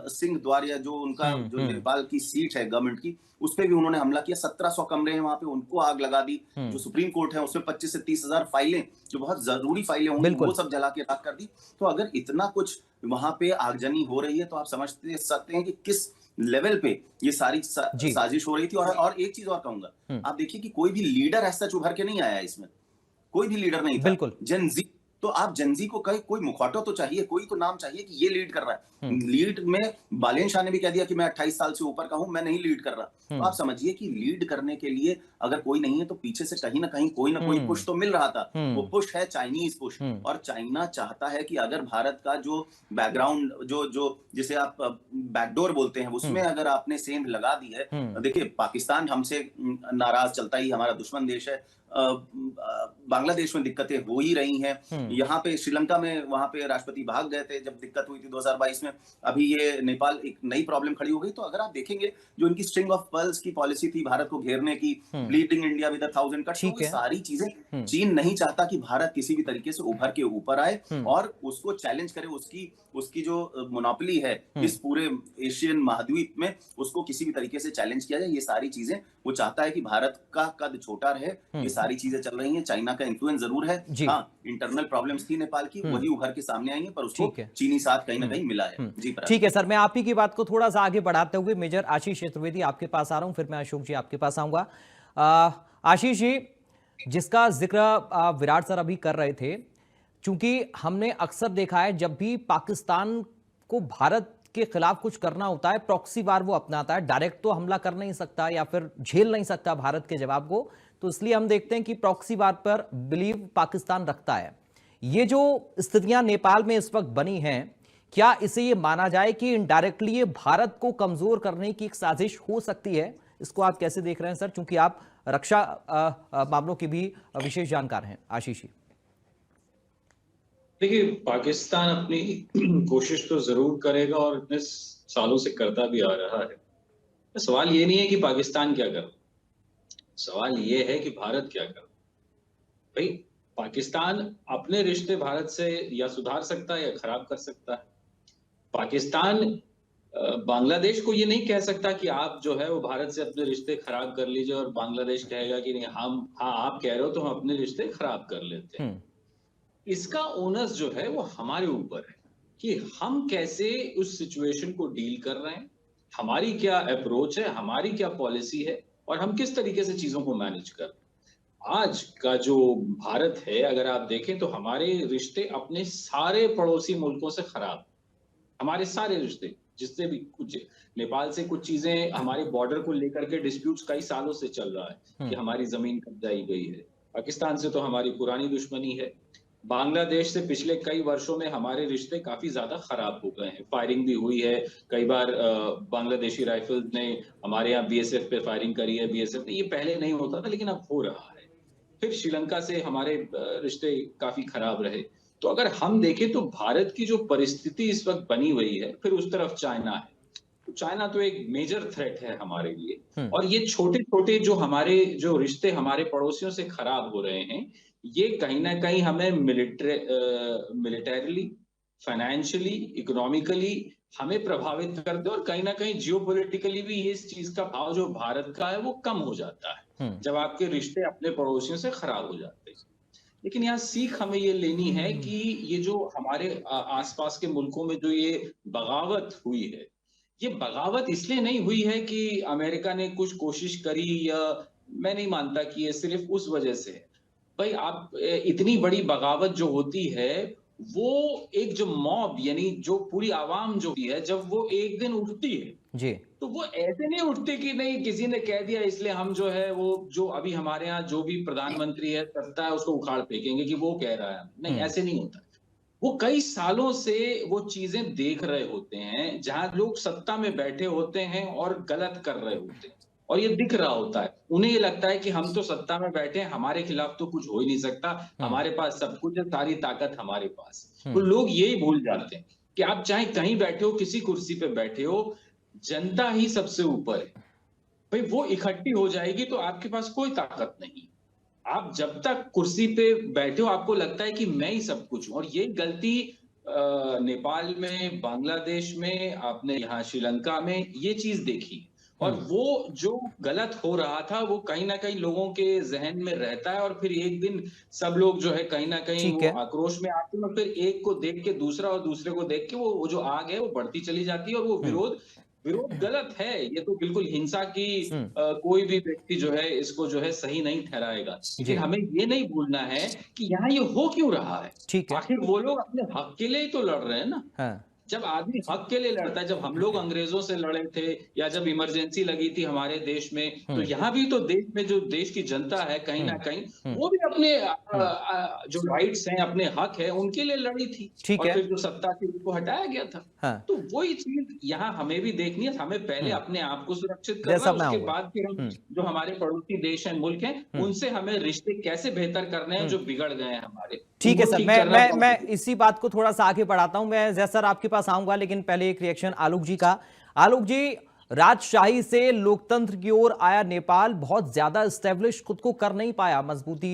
सिंह द्वार या जो उनका जो नेपाल की सीट है गवर्नमेंट की, उस पे भी उन्होंने हमला किया। 1700 कमरे हैं वहां पे, उनको आग लगा दी। जो सुप्रीम कोर्ट है उसमें 25 से 30 हजार फाइलें, जो बहुत जरूरी फाइलें होंगी, वो सब जला के राख कर दी। तो अगर इतना कुछ वहां पे आगजनी हो रही है, तो आप समझ सकते हैं कि किस लेवल पे ये सारी साजिश हो रही थी। और एक चीज और कहूंगा, आप देखिए कि कोई भी लीडर ऐसा उभर के नहीं आया इसमें, कोई भी लीडर नहीं था। बिल्कुल। जेन जी, तो आप जेन जी को कोई मुखौटा तो चाहिए, कोई तो नाम चाहिए कि ये लीड कर रहा है। लीड में बालेन शाह ने भी कह दिया कि मैं 28 साल से ऊपर का हूं, मैं नहीं लीड कर रहा। तो आप समझिए कि लीड करने के लिए अगर कोई नहीं है, तो पीछे से कहीं ना कहीं कोई ना कोई पुश तो मिल रहा था। वो पुश है चाइनीज पुश। और चाइना चाहता है कि अगर भारत का जो बैकग्राउंड, जो जिसे आप बैकडोर बोलते हैं, उसमें अगर आपने सेंध लगा दी है, देखिए पाकिस्तान हमसे नाराज चलता ही, हमारा दुश्मन देश है। बांग्लादेश में दिक्कतें हो ही रही हैं। यहाँ पे श्रीलंका में वहां पे राष्ट्रपति भाग गए थे जब दिक्कत हुई थी 2022 में। अभी ये नेपाल एक नई प्रॉब्लम खड़ी हो गई। तो अगर आप देखेंगे, जो इनकी स्ट्रिंग ऑफ पर्ल्स की पॉलिसी थी भारत को घेरने की, ब्लीडिंग इंडिया विद 1000 कट्स, तो सारी चीजें चीन नहीं चाहता कि भारत किसी भी तरीके से उभर के ऊपर आए और उसको चैलेंज करे। उसकी जो मोनोपोली है इस पूरे एशियन महाद्वीप में, उसको किसी भी तरीके से चैलेंज किया जाए। ये सारी चीजें वो चाहता है कि भारत का कद छोटा रहे। ये सारी चीजें चल रही हैं। चाइना का इन्फ्लुएंस जरूर है। हाँ, इंटरनल प्रॉब्लम्स थी नेपाल की, वही उभर के सामने आई है, पर उसको चीनी साथ कहीं ना कहीं मिला है। जी ठीक है सर, मैं आप ही की बात को थोड़ा सा आगे बढ़ाते हुए मेजर आशीष चतुर्वेदी आपके पास आ रहा हूं, फिर मैं अशोक जी आपके पास आऊंगा। आशीष जी, जिसका जिक्र विराट सर अभी कर रहे थे, चूंकि हमने अक्सर देखा है जब भी पाकिस्तान को भारत के खिलाफ कुछ करना होता है, प्रॉक्सी वार वो अपनाता है। डायरेक्ट तो हमला कर नहीं सकता या फिर झेल नहीं सकता भारत के जवाब को, तो इसलिए हम देखते हैं कि प्रॉक्सी वार पर बिलीव पाकिस्तान रखता है। ये जो स्थितियां नेपाल में इस वक्त बनी हैं, क्या इसे ये माना जाए कि इनडायरेक्टली ये भारत को कमजोर करने की एक साजिश हो सकती है? इसको आप कैसे देख रहे हैं सर, चूंकि आप रक्षा मामलों के भी विशेष जानकार हैं? आशीष जी। देखिए, पाकिस्तान अपनी कोशिश तो जरूर करेगा और इतने सालों से करता भी आ रहा है। सवाल ये नहीं है कि पाकिस्तान क्या कर, सवाल ये है कि भारत क्या कर। भाई, पाकिस्तान अपने रिश्ते भारत से या सुधार सकता है या खराब कर सकता है। पाकिस्तान बांग्लादेश को ये नहीं कह सकता कि आप जो है वो भारत से अपने रिश्ते खराब कर लीजिए, और बांग्लादेश कहेगा कि नहीं, आप कह रहे हो तो हम अपने रिश्ते खराब कर लेते हैं। इसका ओनस जो है वो हमारे ऊपर है कि हम कैसे उस सिचुएशन को डील कर रहे हैं, हमारी क्या अप्रोच है, हमारी क्या पॉलिसी है, और हम किस तरीके से चीजों को मैनेज कर रहे हैं। आज का जो भारत है, अगर आप देखें तो हमारे रिश्ते अपने सारे पड़ोसी मुल्कों से खराब, हमारे सारे रिश्ते, जिससे भी कुछ नेपाल से कुछ चीजें हमारे बॉर्डर को लेकर के डिस्प्यूट्स कई सालों से चल रहा है कि हमारी जमीन कब्जाई गई है। पाकिस्तान से तो हमारी पुरानी दुश्मनी है। बांग्लादेश से पिछले कई वर्षों में हमारे रिश्ते काफी ज्यादा खराब हो गए हैं। फायरिंग भी हुई है कई बार, बांग्लादेशी राइफल्स ने हमारे यहाँ बीएसएफ पे फायरिंग करी है। बीएसएफ ने, ये पहले नहीं होता था लेकिन अब हो रहा है। फिर श्रीलंका से हमारे रिश्ते काफी खराब रहे। तो अगर हम देखें तो भारत की जो परिस्थिति इस वक्त बनी हुई है, फिर उस तरफ चाइना है, तो चाइना तो एक मेजर थ्रेट है हमारे लिए। और ये छोटे छोटे जो रिश्ते हमारे पड़ोसियों से खराब हो रहे हैं, ये कहीं ना कहीं हमें मिलिटरीली, फाइनेंशियली, इकोनॉमिकली हमें प्रभावित करते हैं, और कहीं ना कहीं जियोपॉलिटिकली भी इस चीज का भाव जो भारत का है वो कम हो जाता है जब आपके रिश्ते अपने पड़ोसियों से खराब हो जाते हैं। लेकिन यहाँ सीख हमें ये लेनी है कि ये जो हमारे आसपास के मुल्कों में जो ये बगावत हुई है, ये बगावत इसलिए नहीं हुई है कि अमेरिका ने कुछ कोशिश करी, या मैं नहीं मानता कि ये सिर्फ उस वजह से है। भाई आप इतनी बड़ी बगावत जो होती है, वो एक जो मॉब यानी जो पूरी आवाम जो होती है, जब वो एक दिन उठती है जी। तो वो ऐसे नहीं उठती कि नहीं किसी ने कह दिया इसलिए हम जो है वो जो अभी हमारे यहाँ जो भी प्रधानमंत्री है सत्ता है उसको उखाड़ फेंकेंगे कि वो कह रहा है। नहीं, ऐसे नहीं होता। वो कई सालों से वो चीजें देख रहे होते हैं, जहां लोग सत्ता में बैठे होते हैं और गलत कर रहे होते हैं, और ये दिख रहा होता है। उन्हें ये लगता है कि हम तो सत्ता में बैठे हैं, हमारे खिलाफ तो कुछ हो ही नहीं सकता, हमारे पास सब कुछ है, सारी ताकत हमारे पास। तो लोग यही भूल जाते हैं कि आप चाहे कहीं बैठे हो, किसी कुर्सी पे बैठे हो, जनता ही सबसे ऊपर है। भाई वो इकट्ठी हो जाएगी तो आपके पास कोई ताकत नहीं। आप जब तक कुर्सी पे बैठे हो आपको लगता है कि मैं ही सब कुछ हूं, और ये गलती नेपाल में, बांग्लादेश में, आपने यहाँ श्रीलंका में ये चीज देखी। और वो जो गलत हो रहा था वो कहीं ना कहीं लोगों के जहन में रहता है, और फिर एक दिन सब लोग जो है कहीं ना कहीं ठीक वो है। आक्रोश में आते हैं, और फिर एक को देख के दूसरा और दूसरे को देख के वो जो आग है वो बढ़ती चली जाती है, और वो विरोध गलत है। ये तो बिल्कुल हिंसा की कोई भी व्यक्ति जो है इसको जो है सही नहीं ठहराएगा। लेकिन हमें ये नहीं भूलना है कि यहाँ ये हो क्यों रहा है। ठीक है। आखिर वो लोग अपने हक के लिए ही तो लड़ रहे हैं ना। हाँ। जब आदमी हक के लिए लड़ता है, जब हम लोग अंग्रेजों से लड़े थे या जब इमरजेंसी लगी थी हमारे देश में, तो यहाँ भी तो देश में जो देश की जनता है कहीं ना कहीं वो भी अपने जो राइट्स हैं, अपने हक है, उनके लिए लड़ी थी। ठीक और है। फिर जो सत्ता थी उसको हटाया गया था। हाँ। तो वही चीज यहाँ हमें भी देखनी है। हमें पहले अपने आप को सुरक्षित करना जैसा है, मैं उसके आऊंगा। बाद फिर हम जो हमारे पड़ोसी देश हैं, मुल्क हैं, उनसे हमें रिश्ते कैसे बेहतर करने हैं जो बिगड़ गए हैं हमारे, ठीक है उनको सर, ठीक मैं करना मैं बहुत मैं जरूरी है। इसी बात को थोड़ा सा आगे बढ़ाता हूं। मैं जैसा सर आपके पास आऊंगा, लेकिन पहले एक रिएक्शन आलोक जी का। आलोक जी, राजशाही से लोकतंत्र की ओर आया नेपाल बहुत ज्यादा स्टैब्लिश खुद को कर नहीं पाया, मजबूती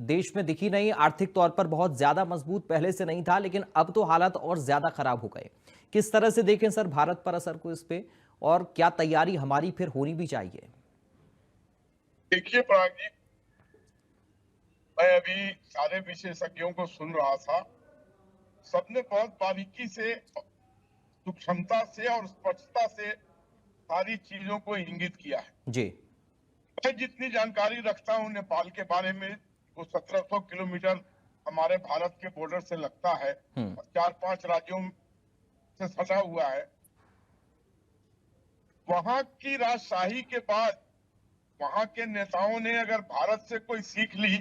देश में दिखी नहीं, आर्थिक तौर पर बहुत ज्यादा मजबूत पहले से नहीं था, लेकिन अब तो हालात और ज्यादा खराब हो गए। किस तरह से देखें सर भारत पर असर को इस पे, और क्या तैयारी हमारी फिर होनी भी चाहिए? देखिए पराग जी, मैं अभी सारे विशेषज्ञों को सुन रहा था। सबने बहुत बारीकी से, सूक्ष्मता से और स्पष्टता से सारी चीजों को इंगित किया है। जी। मैं जितनी जानकारी रखता हूँ नेपाल के बारे में, वो 1700 किलोमीटर हमारे भारत के बॉर्डर से लगता है, 4-5 राज्यों से सटा हुआ है। वहां की राजशाही के बाद वहां के नेताओं ने अगर भारत से कोई सीख ली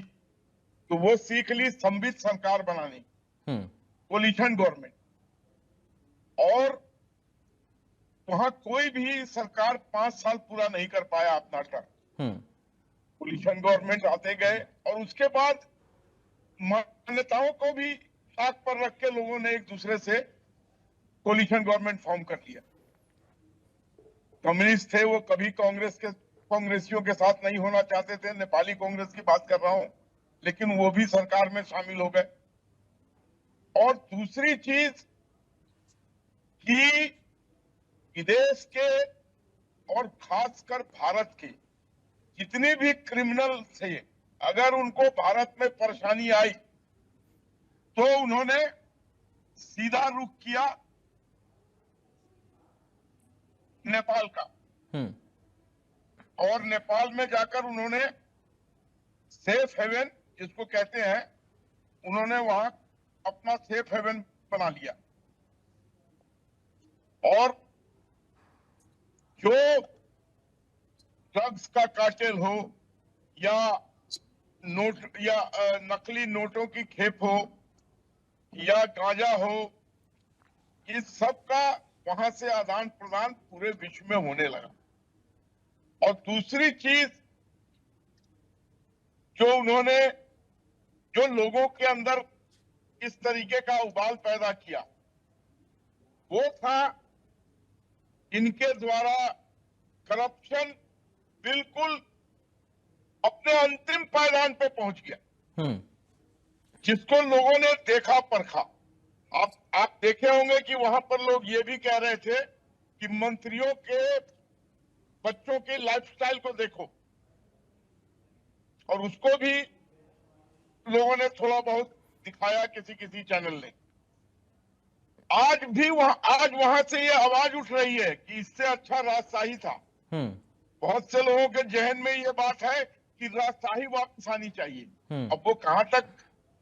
तो वो सीख ली संवित सरकार बनाने, कोलिशन गवर्नमेंट। और वहां कोई भी सरकार 5 साल पूरा नहीं कर पाया अपना टर्म। कोलिशन गवर्नमेंट आते गए, और उसके बाद मान्यताओं को भी ताक पर रख के लोगों ने एक दूसरे से कोलिशन गवर्नमेंट फॉर्म कर लिया। कम्युनिस्ट थे वो, कभी कांग्रेसियों के साथ नहीं होना चाहते थे, नेपाली कांग्रेस की बात कर रहा हूं, लेकिन वो भी सरकार में शामिल हो गए। और दूसरी चीज कि विदेश के और खासकर भारत के जितने भी क्रिमिनल थे, अगर उनको भारत में परेशानी आई तो उन्होंने सीधा रुख किया नेपाल का, और नेपाल में जाकर उन्होंने सेफ हेवन जिसको कहते हैं, उन्होंने वहां अपना सेफ हेवन बना लिया। और जो ड्रग्स का कार्टेल हो या नोट या नकली नोटों की खेप हो या गांजा हो, इस सब का वहां से आदान प्रदान पूरे विश्व में होने लगा। और दूसरी चीज जो उन्होंने जो लोगों के अंदर इस तरीके का उबाल पैदा किया, वो था इनके द्वारा करप्शन बिल्कुल अपने अंतिम पायदान पे पहुंच गया, जिसको लोगों ने देखा परखा। आप देखे होंगे कि वहां पर लोग ये भी कह रहे थे कि मंत्रियों के बच्चों की लाइफस्टाइल को देखो, और उसको भी लोगों ने थोड़ा बहुत दिखाया किसी किसी चैनल ने। आज वहां से ये आवाज उठ रही है कि इससे अच्छा राजशाही था। बहुत से लोगों के जहन में ये बात है कि राजशाही वापस आनी चाहिए। अब वो कहां तक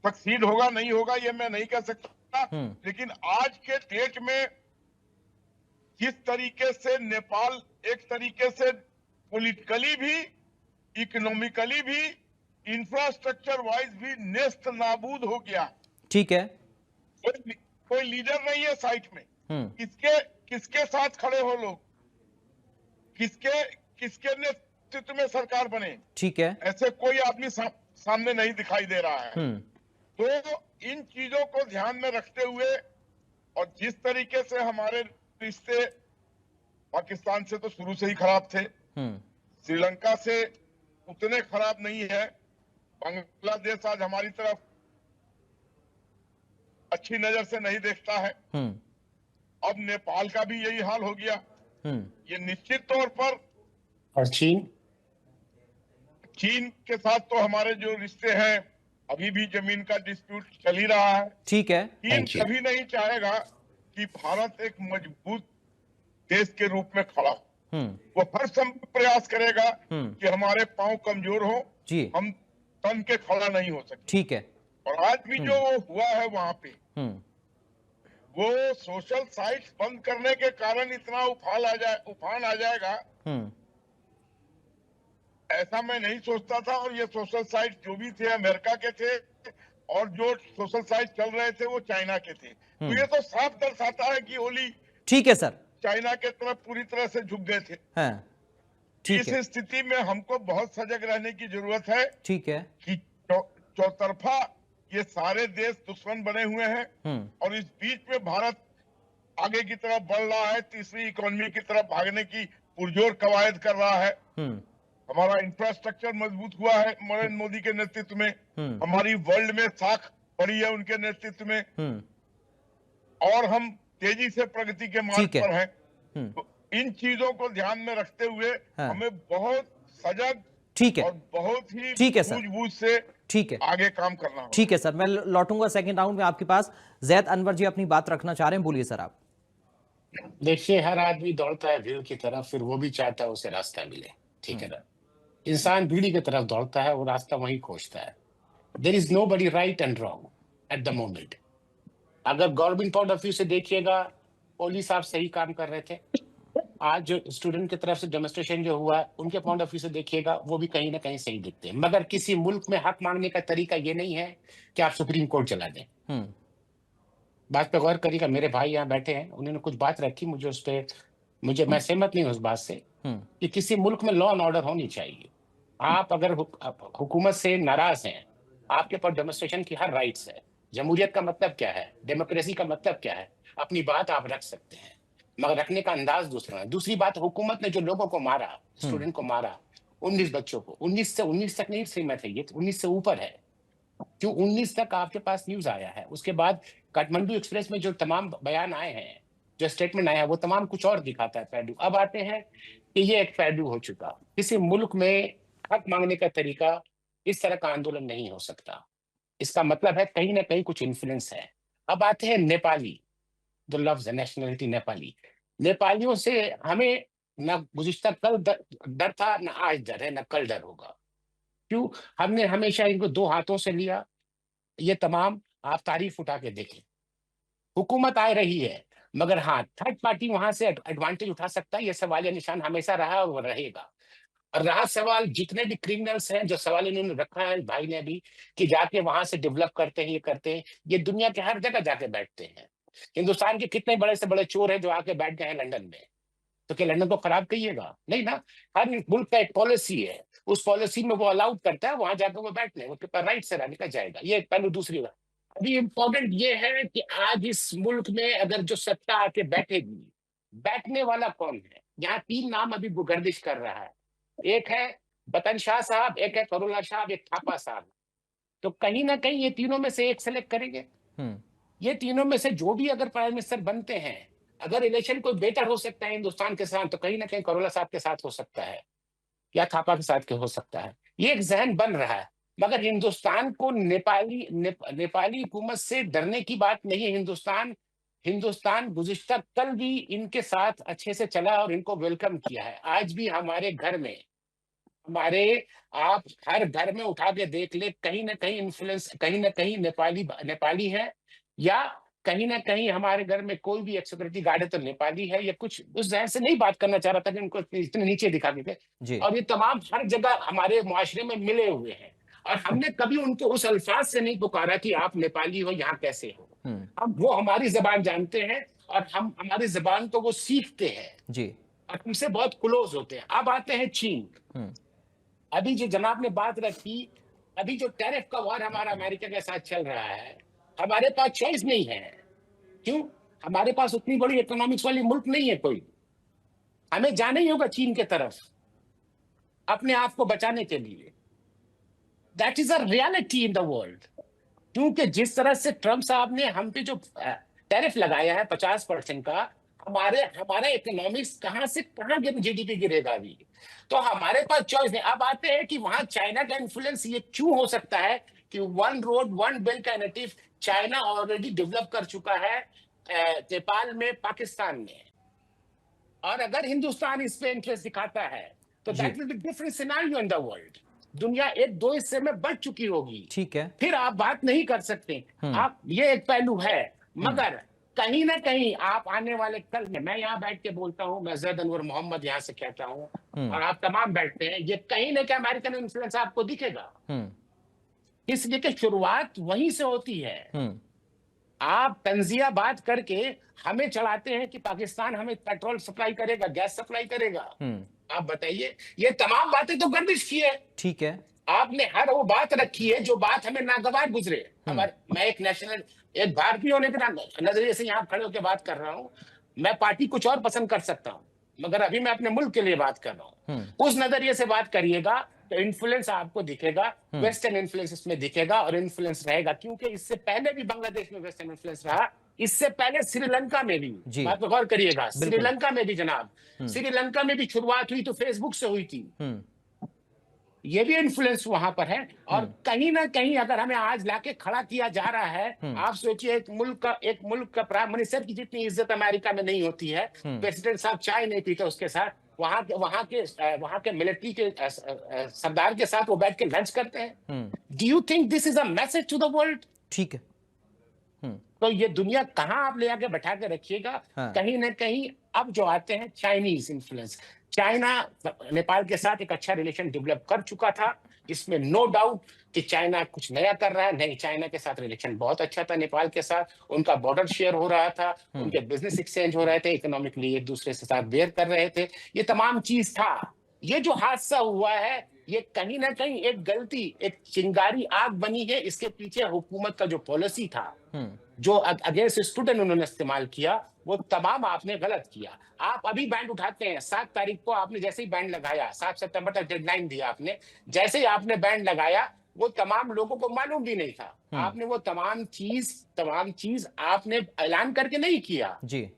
सक्सीड होगा नहीं होगा ये मैं नहीं कह सकता, लेकिन आज के डेट में जिस तरीके से नेपाल एक तरीके से पॉलिटिकली भी, इकोनॉमिकली भी, इंफ्रास्ट्रक्चर वाइज भी नेस्त नाबूद हो गया। ठीक है, कोई लीडर नहीं है साइट में। किसके साथ खड़े हो लोग, किसके नेतृत्व में सरकार बने, ठीक है, ऐसे कोई आदमी सामने नहीं दिखाई दे रहा है। तो इन चीजों को ध्यान में रखते हुए, और जिस तरीके से हमारे रिश्ते पाकिस्तान से तो शुरू से ही खराब थे, श्रीलंका से उतने खराब नहीं है, बांग्लादेश आज हमारी तरफ अच्छी नजर से नहीं देखता है, अब नेपाल का भी यही हाल हो गया। ये निश्चित तौर पर, और चीन के साथ तो हमारे जो रिश्ते हैं अभी भी जमीन का डिस्प्यूट चल ही रहा है। ठीक है, चीन कभी नहीं चाहेगा कि भारत एक मजबूत देश के रूप में खड़ा हो। वो हर संभव प्रयास करेगा कि हमारे पांव कमजोर हो, हम तन के खड़ा नहीं हो सकते। ठीक है, और आज भी जो हुआ है वहां पे, वो सोशल साइट्स बंद करने के कारण इतना उफान आ जाएगा, ऐसा मैं नहीं सोचता था। और ये सोशल साइट जो भी थे अमेरिका के थे, और जो सोशल साइट चल रहे थे वो चाइना के थे। तो ये तो साफ दर्शाता है कि ओली, ठीक है सर, चाइना के तरफ पूरी तरह से झुक गए थे। ठीक है, इस स्थिति में हमको बहुत सजग रहने की जरूरत है। ठीक है, कि चौतरफा ये सारे देश दुश्मन बने हुए हैं, और इस बीच में भारत आगे की तरफ बढ़ रहा है, तीसरी इकोनॉमी की तरफ भागने की पुरजोर कवायद कर रहा है। हमारा इंफ्रास्ट्रक्चर मजबूत हुआ है नरेंद्र मोदी के नेतृत्व में, हमारी वर्ल्ड में साख बढ़ी है उनके नेतृत्व में, और हम तेजी से प्रगति के मार्ग पर हैं। तो इन चीजों को ध्यान में रखते हुए हमें बहुत सजग, ठीक है, और बहुत ही ठीक है सर, सूझबूझ से ठीक है आगे काम करना होगा। ठीक है सर, मैं लौटूंगा सेकंड राउंड में आपके पास। जैद अनवर जी अपनी बात रखना चाह रहे हैं, बोलिए सर आप। देखिए, हर आदमी दौड़ता है भीड़ की तरफ, फिर वो भी चाहता है उसे रास्ता मिले, ठीक है ना। इंसान भीड़ की तरफ दौड़ता है, वो रास्ता वहीं खोजता है। There is nobody right and wrong at the moment. अगर गवर्नमेंट पॉइंट ऑफ व्यू से देखिएगा, ओली साहब सही काम कर रहे थे। आज जो स्टूडेंट की तरफ से डेमोन्स्ट्रेशन जो हुआ, उनके पॉइंट ऑफ व्यू से देखिएगा, वो भी कहीं ना कहीं सही दिखते हैं। मगर किसी मुल्क में हक मांगने का तरीका ये नहीं है कि आप सुप्रीम कोर्ट चला दें। बात पे गौर करिएगा, मेरे भाई यहाँ बैठे हैं, उन्होंने कुछ बात रखी, मुझे उस पर मैं सहमत नहीं हूँ उस बात से कि किसी मुल्क में लॉ एंड ऑर्डर होनी चाहिए। आप अगर हुकूमत से नाराज हैं, आपके पास डेमोन्स्ट्रेशन की हर राइट्स है। जमहूरियत का मतलब क्या है, डेमोक्रेसी का मतलब क्या है, अपनी बात आप रख सकते हैं, मगर रखने का अंदाज दूसरा है। दूसरी बात, हुकूमत ने जो लोगों को मारा, स्टूडेंट को मारा, 19 बच्चों को, 19 तक नहीं सीमित है, ये 19 से ऊपर है। क्यों 19 तक आपके पास न्यूज आया है। उसके बाद काठमांडू एक्सप्रेस में जो तमाम बयान आए हैं, जो स्टेटमेंट आया है, वो तमाम कुछ और दिखाता है पहलू। अब आते हैं कि ये एक पहलू हो चुका। किसी मुल्क में हक मांगने का तरीका इस तरह का आंदोलन नहीं हो सकता। इसका मतलब है कहीं ना कहीं कुछ इन्फ्लुएंस है। अब आते हैं नेपाली, जो लफ्ज है नेशनलिटी नेपाली। नेपालियों से हमें न गुज़िश्ता कल डर था, न आज डर है, न कल डर होगा। क्यों? हमने हमेशा इनको दो हाथों से लिया। ये तमाम आप तारीफ उठा के देखें, हुकूमत आ रही है, मगर हाँ, थर्ड पार्टी वहां से एडवांटेज उठा सकता है। ये सवालिया निशान हमेशा रहा और रहेगा। और रहा सवाल, जितने भी क्रिमिनल्स हैं, जो सवाल इन्होंने रखा है भाई ने भी, कि जाके वहां से डेवलप करते हैं, ये करते हैं, ये दुनिया के हर जगह जाके बैठते हैं। हिंदुस्तान के कितने बड़े से बड़े चोर हैं जो आके बैठ गए हैं लंदन में, तो क्या लंदन को खराब कहिएगा? नहीं ना। हर मुल्क का एक पॉलिसी है, उस पॉलिसी में वो अलाउड करता है, वहां जाकर वो बैठने उसके पास राइट से रहने का जाएगा। ये एक पहलू। दूसरी बात अभी इम्पोर्टेंट ये है कि आज इस मुल्क में अगर जो सत्ता आके बैठेगी, बैठने वाला कौन है? यहाँ 3 नाम अभी गर्दिश कर रहा है। एक है बतन शाह साहब, एक है करुणा साहब, एक थापा साहब। तो कहीं ना कहीं ये तीनों में से एक सेलेक्ट करेंगे। ये तीनों में से जो भी अगर प्राइम मिनिस्टर बनते हैं, अगर इलेक्शन कोई बेटर हो सकता है हिंदुस्तान के साथ, तो कहीं ना कहीं करुणा साहब के साथ हो सकता है या थापा के साथ हो सकता है। ये एक जहन बन रहा है। मगर हिंदुस्तान को नेपाली हुकूमत से डरने की बात नहीं है। हिंदुस्तान गुज़िश्ता कल भी इनके साथ अच्छे से चला और इनको वेलकम किया है। आज भी हमारे घर में, आप हर घर में उठा के देख ले, कहीं ना कहीं इन्फ्लुएंस, कहीं ना कहीं नेपाली है, या कहीं ना कहीं हमारे घर में कोई भी एक सिक्योरिटी गार्ड है तो नेपाली है। या कुछ उस जहन से नहीं बात करना चाह रहा था कि उनको इतने नीचे दिखा देते। और ये तमाम हर जगह हमारे मुआशरे में मिले हुए हैं, और हमने कभी उनको उस अल्फाज से नहीं पुकारा कि आप नेपाली हो, यहाँ कैसे हो। हम वो हमारी जबान जानते हैं और हम हमारी जबान को वो सीखते हैं जी, और हमसे बहुत क्लोज होते हैं। अब आते हैं चीन। अभी जो जनाब ने बात रखी, अभी जो टैरिफ का वार हमारा अमेरिका के साथ चल रहा है, हमारे पास चॉइस नहीं है। क्यों? हमारे पास उतनी बड़ी इकोनॉमिक्स वाली मुल्क नहीं है कोई। हमें जाना ही होगा चीन के तरफ अपने आप को बचाने के लिए। That is a reality in the world. क्योंकि जिस तरह से ट्रम्प साहब ने हम पे जो टैरिफ लगाया है 50% का, हमारा इकोनॉमिक्स कहां से कहां जीडीपी गिरेगा अभी। तो हमारे पास चॉइस नहीं। अब आते हैं कि वहां चाइना का इन्फ्लुएंस ये क्यों हो सकता है कि 1 रोड 1 बिल का नेरेटिव चाइना ऑलरेडी डेवलप कर चुका है नेपाल में, पाकिस्तान में। और अगर हिंदुस्तान इस पे इंटरेस्ट दिखाता है तो that will be different scenario in the world. दुनिया 1-2 हिस्से में बढ़ चुकी होगी। ठीक है, फिर आप बात नहीं कर सकते। आप, ये एक पहलू है। मगर कहीं ना कहीं आप आने वाले कल में, मैं यहाँ बैठ के बोलता हूँ, मैं जैद अनवर मोहम्मद यहाँ से कहता हूँ, और आप तमाम बैठते हैं, ये कहीं ना कहीं अमेरिकन इन्फ्लुएंस आपको दिखेगा। इसलिए कि शुरुआत वहीं से होती है। आप तंजिया बात करके हमें चढ़ाते हैं कि पाकिस्तान हमें पेट्रोल सप्लाई करेगा, गैस सप्लाई करेगा। आप बताइए, ये तमाम बातें तो गर्दिश की है। ठीक है, आपने हर वो बात रखी है जो बात हमें नागवार गुजरे। मैं एक भारतीय होने के नजरिए से यहाँ खड़े होकर बात कर रहा हूँ। मैं पार्टी कुछ और पसंद कर सकता हूँ, मगर अभी मैं अपने मुल्क के लिए बात कर रहा हूँ। उस नजरिए से बात करिएगा तो इन्फ्लुएंस आपको दिखेगा, वेस्टर्न इन्फ्लुएंस इसमें दिखेगा और इन्फ्लुएंस रहेगा। क्योंकि इससे पहले भी बांग्लादेश में वेस्टर्न इन्फ्लुएंस रहा, इससे पहले श्रीलंका में भी। बात पर गौर करिएगा, श्रीलंका में भी जनाब, श्रीलंका में भी शुरुआत हुई तो फेसबुक से हुई थी। ये भी इन्फ्लुएंस वहां पर है। और कहीं ना कहीं अगर हमें आज लाके खड़ा किया जा रहा है, आप सोचिए एक मुल्क का प्राइम मिनिस्टर की जितनी इज्जत अमेरिका में नहीं होती है, प्रेसिडेंट साहब चाय नहीं पीते उसके साथ, वहां के मिलिट्री के सरदार के साथ वो बैठ के लंच करते हैं। Do you think this is a message to the world? ठीक है। तो ये दुनिया कहां आप ले आके बैठा के रखिएगा। कहीं ना कहीं अब जो आते हैं चाइनीज इन्फ्लुएंस, चाइना नेपाल के साथ एक अच्छा रिलेशन डेवलप कर चुका था, इसमें नो डाउट कि चाइना कुछ नया कर रहा है। नहीं, चाइना के साथ रिलेशन बहुत अच्छा था नेपाल के साथ, उनका बॉर्डर शेयर हो रहा था, उनके बिजनेस एक्सचेंज हो रहे थे, इकोनॉमिकली एक दूसरे के साथ बेयर कर रहे थे, ये तमाम चीज था। ये जो हादसा हुआ है, ये कहीं ना कहीं एक गलती, एक चिंगारी आग बनी है। इसके पीछे हुकूमत का जो पॉलिसी था, जो अगेंस्ट स्टूडेंट उन्होंने इस्तेमाल किया, वो तमाम आपने गलत किया। आप अभी बैंड उठाते हैं, 7 तारीख को आपने जैसे ही बैंड लगाया, 7 सितंबर तक डेडलाइन दिया आपने, जैसे ही आपने बैंड लगाया, वो तमाम लोगों को मालूम भी नहीं था। आपने वो तमाम चीज आपने ऐलान करके नहीं किया जी।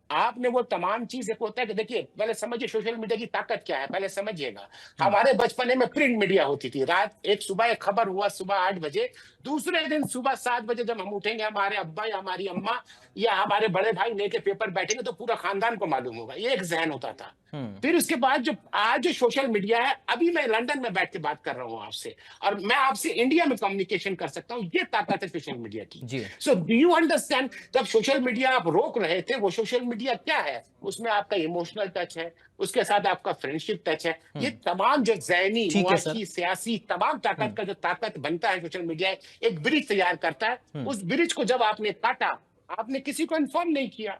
आपने वो तमाम चीज, एक होता है कि देखिए, पहले समझिए सोशल मीडिया की ताकत क्या है, पहले समझिएगा। हमारे बचपने में प्रिंट मीडिया होती थी। सुबह एक खबर हुआ सुबह 8 बजे, दूसरे दिन सुबह 7 बजे जब हम उठेंगे, हमारे अब्बा या हमारी अम्मा या हमारे बड़े भाई लेके पेपर बैठेंगे तो पूरा खानदान को मालूम होगा। ये एक जहन होता था। फिर उसके बाद जो आज जो सोशल मीडिया है, अभी मैं लंदन में बैठ के बात कर रहा हूँ आपसे, और मैं आपसे इंडिया में कम्युनिकेशन कर सकता हूँ। ये ताकत है सोशल मीडिया की। सो डू यू अंडरस्टैंड, जब सोशल मीडिया आप रोक रहे थे, वो सोशल मीडिया क्या है? उसमें आपका इमोशनल टच है, उसके साथ आपका फ्रेंडशिप टच है। ये तमाम जो ज़हनी, मुआशी, सियासी तमाम ताकत का जो ताकत बनता है सोशल मीडिया, एक ब्रिज तैयार करता है। उस ब्रिज को जब आपने काटा, आपने किसी को इन्फॉर्म नहीं किया।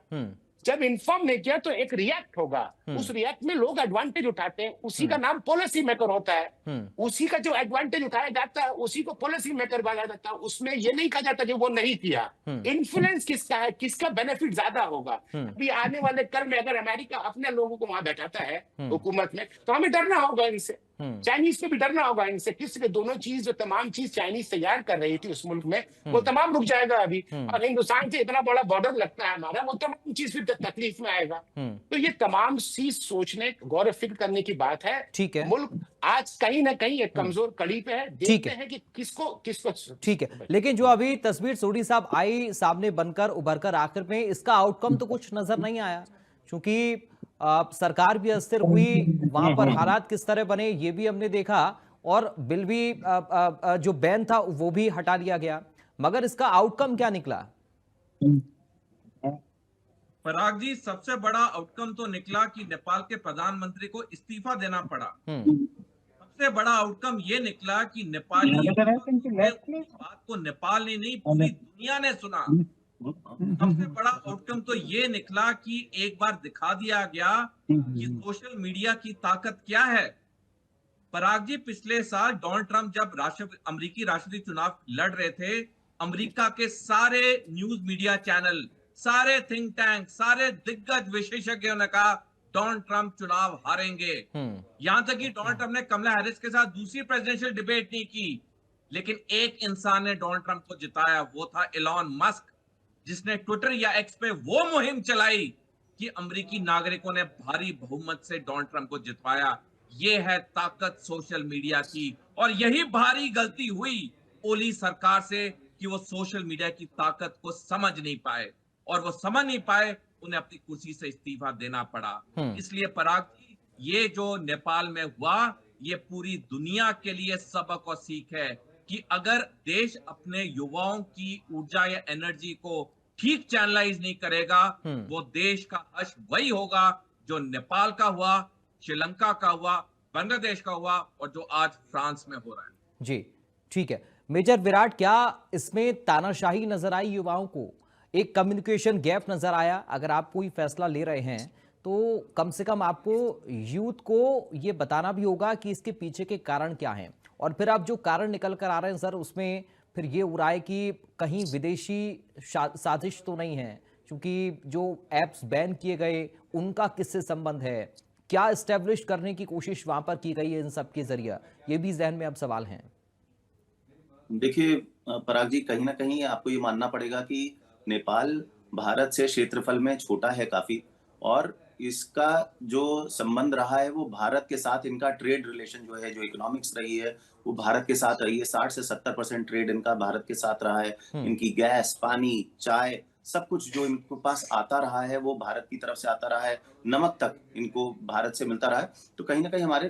जब इन्फॉर्म नहीं किया तो एक रिएक्ट होगा, उस रिएक्ट में लोग एडवांटेज उठाते हैं, उसी का नाम पॉलिसी मेकर होता है, उसी का जो एडवांटेज उठाया जाता है उसी को पॉलिसी मेकर बनाया जाता है। उसमें ये नहीं कहा जाता कि वो नहीं किया। इन्फ्लुएंस किसका है, किसका बेनिफिट ज्यादा होगा। अभी आने वाले कल में अगर अमेरिका अपने लोगों को वहां बैठाता है हुकूमत में, तो हमें डरना होगा इनसे, चाइनीज को भी डरना होगा इनसे। किसके दोनों चीज, जो तमाम चीज चाइनीज तैयार कर रही थी उस मुल्क में, वो तमाम रुक जाएगा अभी। और हिंदुस्तान से इतना बड़ा बॉर्डर लगता है हमारा, वो तमाम चीज फिर तकलीफ में आएगा। तो ये तमाम चीज सोचने, गौर व फिक्र करने की बात है। ठीक है। मुल्क आज कहीं ना कहीं एक कमजोर कड़ी पे है। देखते हैं कि किसको ठीक है। लेकिन जो अभी तस्वीर सोढी साहब आई सामने बनकर उभर कर, आखिर में इसका आउटकम तो कुछ नजर नहीं आया, क्योंकि सरकार भी अस्थिर हुई, वहां पर हालात किस तरह बने ये भी हमने देखा, और बिल भी जो बैन था वो भी हटा लिया गया, मगर इसका आउटकम क्या निकला? पराग जी, सबसे बड़ा आउटकम तो निकला कि नेपाल के प्रधानमंत्री को इस्तीफा देना पड़ा। सबसे बड़ा आउटकम ये निकला कि नेपाली बात को नेपाल ने नहीं, पूरी दुनिया ने सुना। सबसे बड़ा आउटकम तो ये निकला कि एक बार दिखा दिया गया कि सोशल मीडिया की ताकत क्या है। पराग जी, पिछले साल डोनाल्ड ट्रंप जब अमेरिकी राष्ट्रपति चुनाव लड़ रहे थे, अमेरिका के सारे न्यूज मीडिया चैनल, सारे थिंक टैंक, सारे दिग्गज विशेषज्ञों ने कहा डोनाल्ड ट्रंप चुनाव हारेंगे। यहां तक कि डोनाल्ड ट्रंप ने कमला हैरिस के साथ दूसरी प्रेसिडेंशियल डिबेट नहीं की, लेकिन एक इंसान ने डोनाल्ड ट्रंप को जिताया, वो था एलॉन मस्क, जिसने ट्विटर या एक्स पे वो मुहिम चलाई कि अमेरिकी नागरिकों ने भारी बहुमत से डोनाल्ड ट्रंप को जितवाया। ये है ताकत सोशल मीडिया की, और यही भारी गलती हुई ओली सरकार से कि वो सोशल मीडिया की ताकत को समझ नहीं पाए, और वो समझ नहीं पाए, उन्हें अपनी कुर्सी से इस्तीफा देना पड़ा। इसलिए पराग जी, ये जो नेपाल में हुआ, ये पूरी दुनिया के लिए सबक और सीख है कि अगर देश अपने युवाओं की ऊर्जा या एनर्जी को ठीक चैनलाइज नहीं करेगा, वो देश का हश्र वही होगा जो नेपाल का हुआ, श्रीलंका का हुआ, बांग्लादेश का हुआ, और जो आज फ्रांस में हो रहा है। जी ठीक है। मेजर विराट, क्या इसमें तानाशाही नजर आई युवाओं को, एक कम्युनिकेशन गैप नजर आया? अगर आप कोई फैसला ले रहे हैं तो कम से कम आपको यूथ को ये बताना भी होगा कि इसके पीछे के कारण क्या हैं, और फिर आप जो कारण निकल कर आ रहे हैं सर, उसमें फिर ये उड़ाए कि कहीं विदेशी साजिश तो नहीं है, क्योंकि जो एप्स बैन किए गए उनका किससे संबंध है, क्या एस्टेब्लिश करने की कोशिश वहां पर की गई है इन सब के जरिए, ये भी जहन में अब सवाल हैं। देखिए पराग जी, कहीं ना कहीं आपको ये मानना पड़ेगा कि नेपाल भारत से क्षेत्रफल में छोटा है काफी, और इसका जो संबंध रहा है वो भारत के साथ, इनका ट्रेड रिलेशन जो है, जो इकोनॉमिक्स रही है वो भारत के साथ रही है। 60 से 70% ट्रेड इनका भारत के साथ रहा है। इनकी गैस, पानी, चाय, सब कुछ जो इनके पास आता रहा है वो भारत की तरफ से आता रहा है। नमक तक इनको भारत से मिलता रहा है। तो कहीं ना कहीं हमारे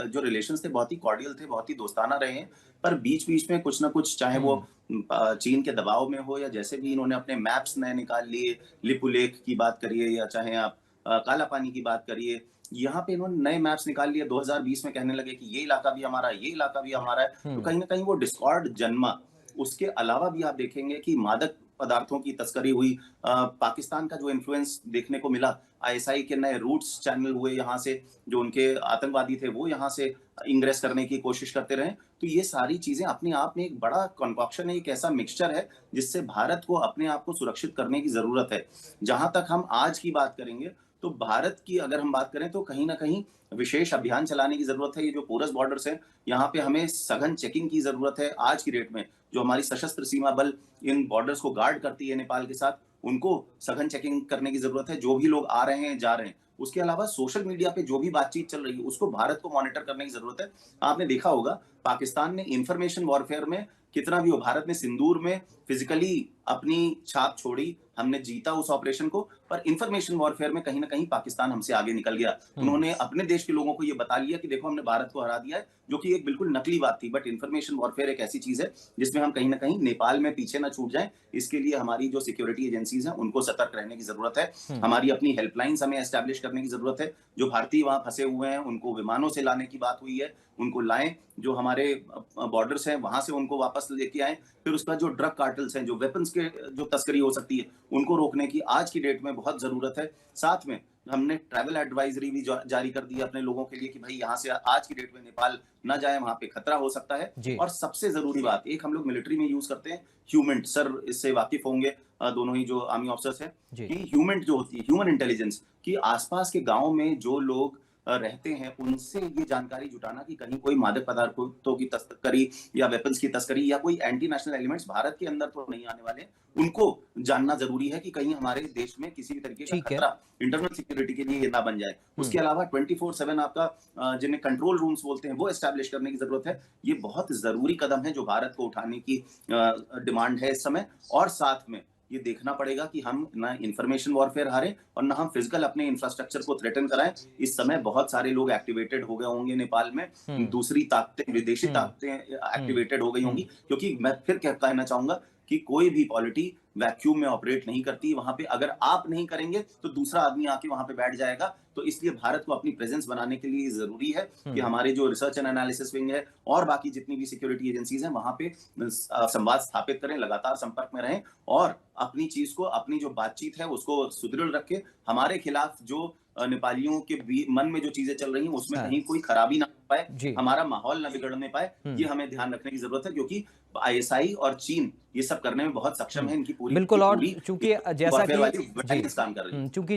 जो रिलेशंस थे बहुत ही कॉर्डियल थे, बहुत ही दोस्ताना रहे हैं। पर बीच बीच में कुछ ना कुछ, चाहे वो चीन के दबाव में हो या जैसे भी इन्होंने अपने मैप्स नए निकाल लिए, लिपु लेक की बात करिए या चाहे आप काला पानी की बात करिए, यहाँ पे इन्होंने नए मैप्स निकाल लिए। 2020 में कहने लगे कि ये इलाका भी हमारा है, ये इलाका भी हमारा है। तो कहीं ना कहीं वो डिस्कॉर्ड जन्मा। उसके अलावा भी आप देखेंगे कि मादक पदार्थों की तस्करी हुई। पाकिस्तान का जो इन्फ्लुएंस देखने को मिला, आईएसआई के नए रूट्स चैनल हुए, यहाँ से जो उनके आतंकवादी थे वो यहाँ से इंग्रेस करने की कोशिश करते रहे। तो ये सारी चीजें अपने आप में एक बड़ा कॉन्कॉक्शन है, एक ऐसा मिक्सचर है जिससे भारत को अपने आप को सुरक्षित करने की जरूरत है। जहां तक हम आज की बात करेंगे तो भारत की अगर हम बात करें तो कहीं ना कहीं विशेष अभियान चलाने की जरूरत है। ये जो पोरस बॉर्डर्स हैं, यहाँ पे हमें सघन चेकिंग की जरूरत है। आज की डेट में जो हमारी सशस्त्र सीमा बल इन बॉर्डर्स को गार्ड करती है नेपाल के साथ, उनको सघन चेकिंग करने की जरूरत है। जो भी लोग आ रहे हैं, जा रहे हैं। उसके अलावा सोशल मीडिया पे जो भी बातचीत चल रही है उसको भारत को मॉनिटर करने की जरूरत है। आपने देखा होगा पाकिस्तान ने इंफॉर्मेशन वॉरफेयर में कितना भी हो, भारत ने सिंदूर में फिजिकली अपनी छाप छोड़ी, हमने जीता उस ऑपरेशन को, पर इंफॉर्मेशन वॉरफेयर में कहीं ना कहीं पाकिस्तान हमसे आगे निकल गया। उन्होंने अपने देश के लोगों को ये बता लिया कि देखो हमने भारत को हरा दिया है, जो कि एक बिल्कुल नकली बात थी। बट इंफॉर्मेशन वॉरफेयर एक ऐसी चीज है जिसमें हम कहीं ना कहीं नेपाल में पीछे ना छूट जाएं। इसके लिए हमारी जो सिक्योरिटी एजेंसीज हैं उनको सतर्क रहने की जरूरत है। हमारी अपनी हेल्पलाइंस हमें एस्टैब्लिश करने की जरूरत है। जो भारतीय वहां फंसे हुए हैं उनको विमानों से लाने की बात हुई है, उनको लाएं। जो हमारे बॉर्डर्स हैं वहां से उनको वापस लेके आए। फिर उसका जो ड्रग कार्टल्स हैं, जो वेपन्स के के जो तस्करी हो सकती है उनको रोकने की आज की डेट में बहुत जरूरत है। साथ में हमने ट्रैवल एडवाइजरी भी जारी कर दी है अपने लोगों के लिए कि भाई यहाँ से आज की डेट में नेपाल ना जाए, वहां पे खतरा हो सकता है। जी। और सबसे जरूरी बात, एक हम लोग मिलिट्री में यूज करते हैं ह्यूमेंट, सर इससे वाकिफ होंगे दोनों ही जो आर्मी ऑफिसर्स हैं, कि ह्यूमेंट जो होती है, ह्यूमन इंटेलिजेंस, कि आसपास के गांव में जो लोग रहते हैं उनसे ये जानकारी जुटाना कि कहीं कोई मादक पदार्थों की तस्करी या वेपन्स की तस्करी या कोई एंटी नेशनल एलिमेंट्स भारत के अंदर तो नहीं आने वाले, उनको जानना जरूरी है कि कहीं हमारे देश में किसी भी तरीके का खतरा इंटरनल सिक्योरिटी के लिए ना बन जाए। उसके अलावा 24/7 आपका जिन्हें कंट्रोल रूम्स बोलते हैं वो एस्टैब्लिश करने की जरूरत है। ये बहुत जरूरी कदम है जो भारत को उठाने की डिमांड है इस समय। और साथ में ये देखना पड़ेगा कि हम ना इंफॉर्मेशन वॉरफेयर हारें और ना हम फिजिकल अपने इंफ्रास्ट्रक्चर को थ्रेटन कराएं। इस समय बहुत सारे लोग एक्टिवेटेड हो गए होंगे नेपाल में, दूसरी ताकतें, विदेशी ताकतें एक्टिवेटेड हो गई होंगी, क्योंकि मैं फिर कहना चाहूंगा कि कोई भी पॉलिटी वैक्यूम में ऑपरेट नहीं करती। वहां पे अगर आप नहीं करेंगे तो दूसरा आदमी आके वहां पे बैठ जाएगा। तो इसलिए भारत को अपनी प्रेजेंस बनाने के लिए जरूरी है कि हमारे जो रिसर्च एंड एनालिसिस विंग है और बाकी जितनी भी सिक्योरिटी एजेंसीज हैं वहां पे संवाद स्थापित करें, लगातार संपर्क में रहें और अपनी चीज को, अपनी जो बातचीत है उसको सुदृढ़ रखें। हमारे खिलाफ जो नेपालियों के मन में जो चीजें चल रही हैं उसमें कहीं कोई खराबी ना हो पाए, हमारा माहौल ना बिगड़ने पाए, ये हमें ध्यान रखने की जरूरत है, क्योंकि आईएसआई और चीन ये सब करने में बहुत सक्षम है। इनकी पूरी बिल्कुल। और चूंकि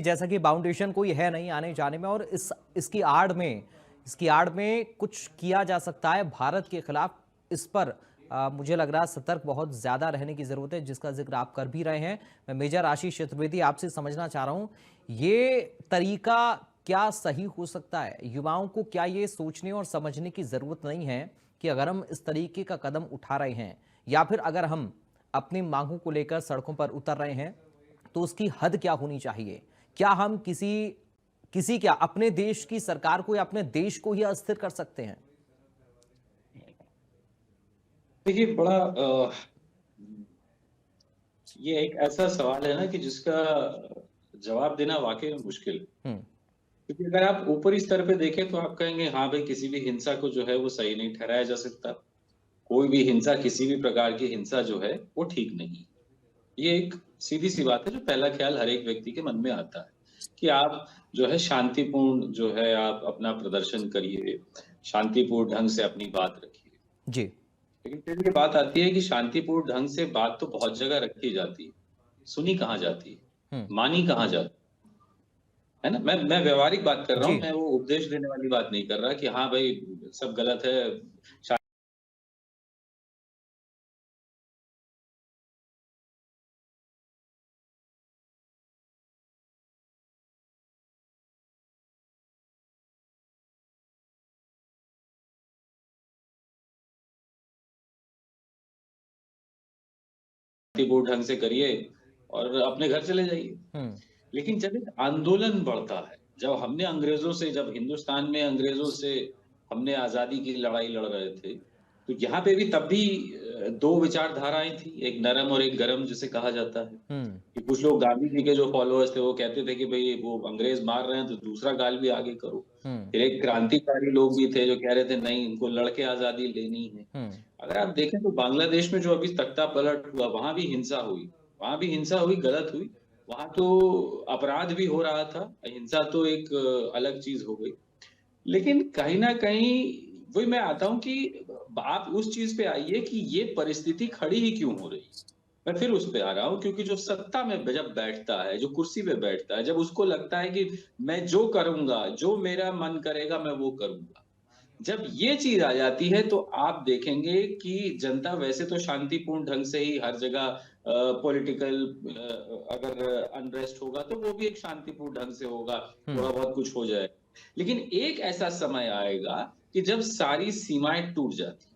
जैसा कि फाउंडेशन कोई है नहीं आने जाने में, और इसकी आड़ में कुछ किया जा सकता है भारत के खिलाफ, इस पर मुझे लग रहा है सतर्क बहुत ज्यादा रहने की जरूरत है, जिसका जिक्र आप कर भी रहे हैं। मैं मेजर आशीष चतुर्वेदी आपसे समझना चाह रहा हूं, ये तरीका क्या सही हो सकता है? युवाओं को क्या ये सोचने और समझने की जरूरत नहीं है कि अगर हम इस तरीके का कदम उठा रहे हैं या फिर अगर हम अपनी मांगों को लेकर सड़कों पर उतर रहे हैं तो उसकी हद क्या होनी चाहिए? क्या हम किसी क्या अपने देश की सरकार को या अपने देश को ही अस्थिर कर सकते हैं? देखिए, बड़ा ये एक ऐसा सवाल है ना कि जिसका जवाब देना वाकई में मुश्किल है। क्योंकि अगर आप ऊपरी स्तर पे देखें तो आप कहेंगे हाँ भाई, किसी भी हिंसा को जो है वो सही नहीं ठहराया जा सकता, कोई भी हिंसा, किसी भी प्रकार की हिंसा जो है वो ठीक नहीं। ये एक सीधी सी बात है जो पहला ख्याल हर एक व्यक्ति के मन में आता है कि आप जो है शांतिपूर्ण जो है आप अपना प्रदर्शन करिए, शांतिपूर्ण ढंग से अपनी बात रखिए जी। लेकिन फिर ये बात आती है कि शांतिपूर्ण ढंग से बात तो बहुत जगह रखी जाती है, सुनी कहाँ जाती है, मानी कहाँ जाती है ना। मैं व्यवहारिक बात कर रहा हूँ, मैं वो उपदेश देने वाली बात नहीं कर रहा कि हाँ भाई सब गलत है। शांतिपूर्ण ढंग से करिए और अपने घर चले जाइए। लेकिन जब एक आंदोलन बढ़ता है, जब हमने अंग्रेजों से, जब हिंदुस्तान में अंग्रेजों से हमने आजादी की लड़ाई लड़ रहे थे, तो यहाँ पे भी तब भी दो विचारधाराएं थी, एक नरम और एक गरम जिसे कहा जाता है। कि कुछ लोग गांधी जी के जो फॉलोअर्स थे वो कहते थे कि भाई वो अंग्रेज मार रहे हैं तो दूसरा गाल भी आगे करो। फिर एक क्रांतिकारी लोग भी थे जो कह रहे थे नहीं, इनको लड़के आजादी लेनी है। अगर आप देखें तो बांग्लादेश में जो अभी तख्ता पलट हुआ, वहां भी हिंसा हुई, गलत हुई, वहां तो अपराध भी हो रहा था, हिंसा तो एक अलग चीज हो गई। लेकिन कहीं ना कहीं वही मैं आता हूं कि आप उस चीज पे आइए कि ये परिस्थिति खड़ी ही क्यों हो रही है। मैं फिर उस पे आ रहा हूं क्योंकि जो सत्ता में जब बैठता है, जो कुर्सी पे बैठता है, जब उसको लगता है कि मैं जो करूंगा, जो मेरा मन करेगा मैं वो करूंगा, जब ये चीज आ जाती है तो आप देखेंगे कि जनता वैसे तो शांतिपूर्ण ढंग से ही हर जगह पॉलिटिकल अगर अनरेस्ट होगा तो वो भी एक शांतिपूर्ण ढंग से होगा, थोड़ा बहुत कुछ हो जाए। लेकिन एक ऐसा समय आएगा कि जब सारी सीमाएं टूट जाती,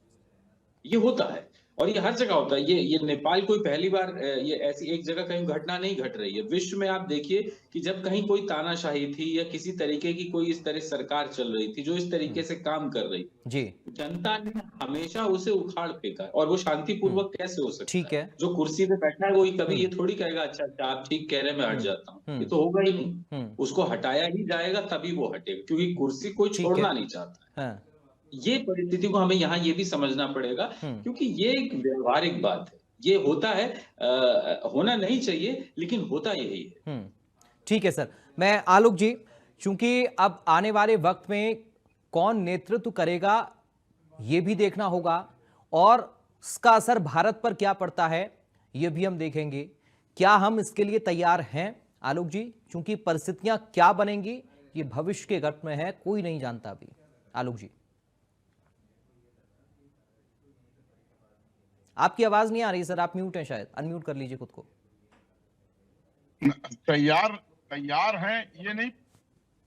ये होता है और ये हर जगह होता है। ये नेपाल कोई पहली बार ये ऐसी एक जगह कहीं घटना नहीं घट रही है। विश्व में आप देखिए कि जब कहीं कोई तानाशाही थी या किसी तरीके की कोई इस तरह सरकार चल रही थी जो इस तरीके से काम कर रही जी, जनता ने हमेशा उसे उखाड़ फेंका और वो शांतिपूर्वक कैसे हो सकता ठीक है। जो कुर्सी पे बैठा है वही कभी ये थोड़ी कहेगा अच्छा आप ठीक कह रहे हैं मैं हट जाता हूँ, ये तो होगा ही नहीं। उसको हटाया ही जाएगा तभी वो हटेगा, क्योंकि कुर्सी कोई छोड़ना नहीं चाहता है। ये परिस्थिति को हमें यहाँ ये भी समझना पड़ेगा क्योंकि ये एक व्यवहारिक बात है। ये होता है, होना नहीं चाहिए, लेकिन होता यही है। ठीक है सर। मैं आलोक जी, चूंकि अब आने वाले वक्त में कौन नेतृत्व करेगा ये भी देखना होगा और इसका असर भारत पर क्या पड़ता है ये भी हम देखेंगे। क्या हम इसके लिए तैयार हैं आलोक जी? चूंकि परिस्थितियां क्या बनेंगी ये भविष्य के गर्भ में है, कोई नहीं जानता अभी। आलोक जी, आपकी आवाज नहीं आ रही सर, आप म्यूट हैं, शायद अनम्यूट कर लीजिए खुद को। तैयार हैं ये नहीं,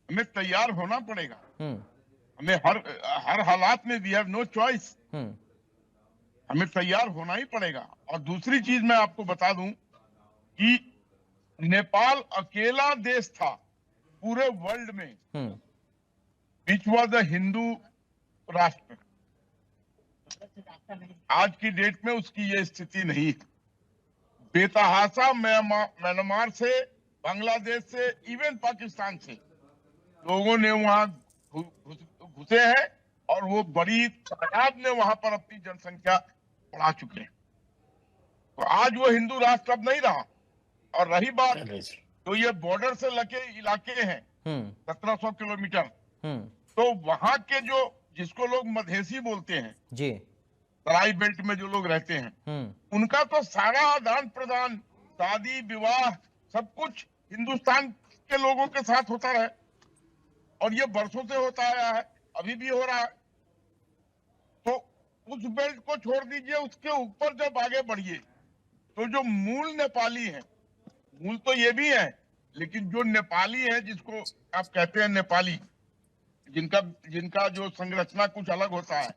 हमें तैयार होना पड़ेगा। हमें हर हालात में वी हैव नो चॉइस, हमें तैयार होना ही पड़ेगा। और दूसरी चीज मैं आपको बता दूं कि नेपाल अकेला देश था पूरे वर्ल्ड में विच वॉज अ हिंदू राष्ट्र। आज की डेट में उसकी ये स्थिति नहीं है। बेतहाशा म्यांमार से, बांग्लादेश से, इवन पाकिस्तान से लोगों ने वहां घुसे हैं और वो बड़ी तादाद में वहां पर अपनी जनसंख्या बढ़ा चुके हैं। तो आज वो हिंदू राष्ट्र अब नहीं रहा। और रही बात तो ये बॉर्डर से लगे इलाके हैं 1700 किलोमीटर, तो वहां के जो जिसको लोग मधेसी बोलते हैं जी, तराई बेल्ट में जो लोग रहते हैं, उनका तो सारा आदान प्रदान, शादी विवाह सब कुछ हिंदुस्तान के लोगों के साथ होता रहा और ये बरसों से होता आया है, अभी भी हो रहा है। तो उस बेल्ट को छोड़ दीजिए, उसके ऊपर जब आगे बढ़िए तो जो मूल नेपाली हैं, मूल तो ये भी है, लेकिन जो नेपाली है जिसको आप कहते हैं नेपाली, जिनका जो संरचना कुछ अलग होता है,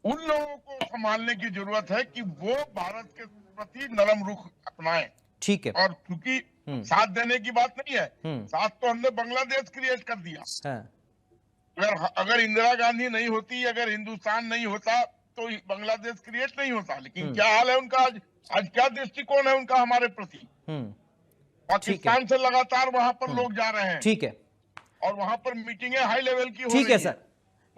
उन लोगों को संभालने की जरूरत है कि वो भारत के प्रति नरम रुख अपनाएं। ठीक है। और क्योंकि साथ देने की बात नहीं है, साथ तो हमने बांग्लादेश क्रिएट कर दिया। अगर इंदिरा गांधी नहीं होती, अगर हिंदुस्तान नहीं होता तो बांग्लादेश क्रिएट नहीं होता। लेकिन क्या हाल है उनका आज क्या दृष्टिकोण है उनका हमारे प्रति? पाकिस्तान से लगातार वहां पर लोग जा रहे हैं। ठीक है। और वहां पर मीटिंगें हाई लेवल की हो रही ठीक है सर,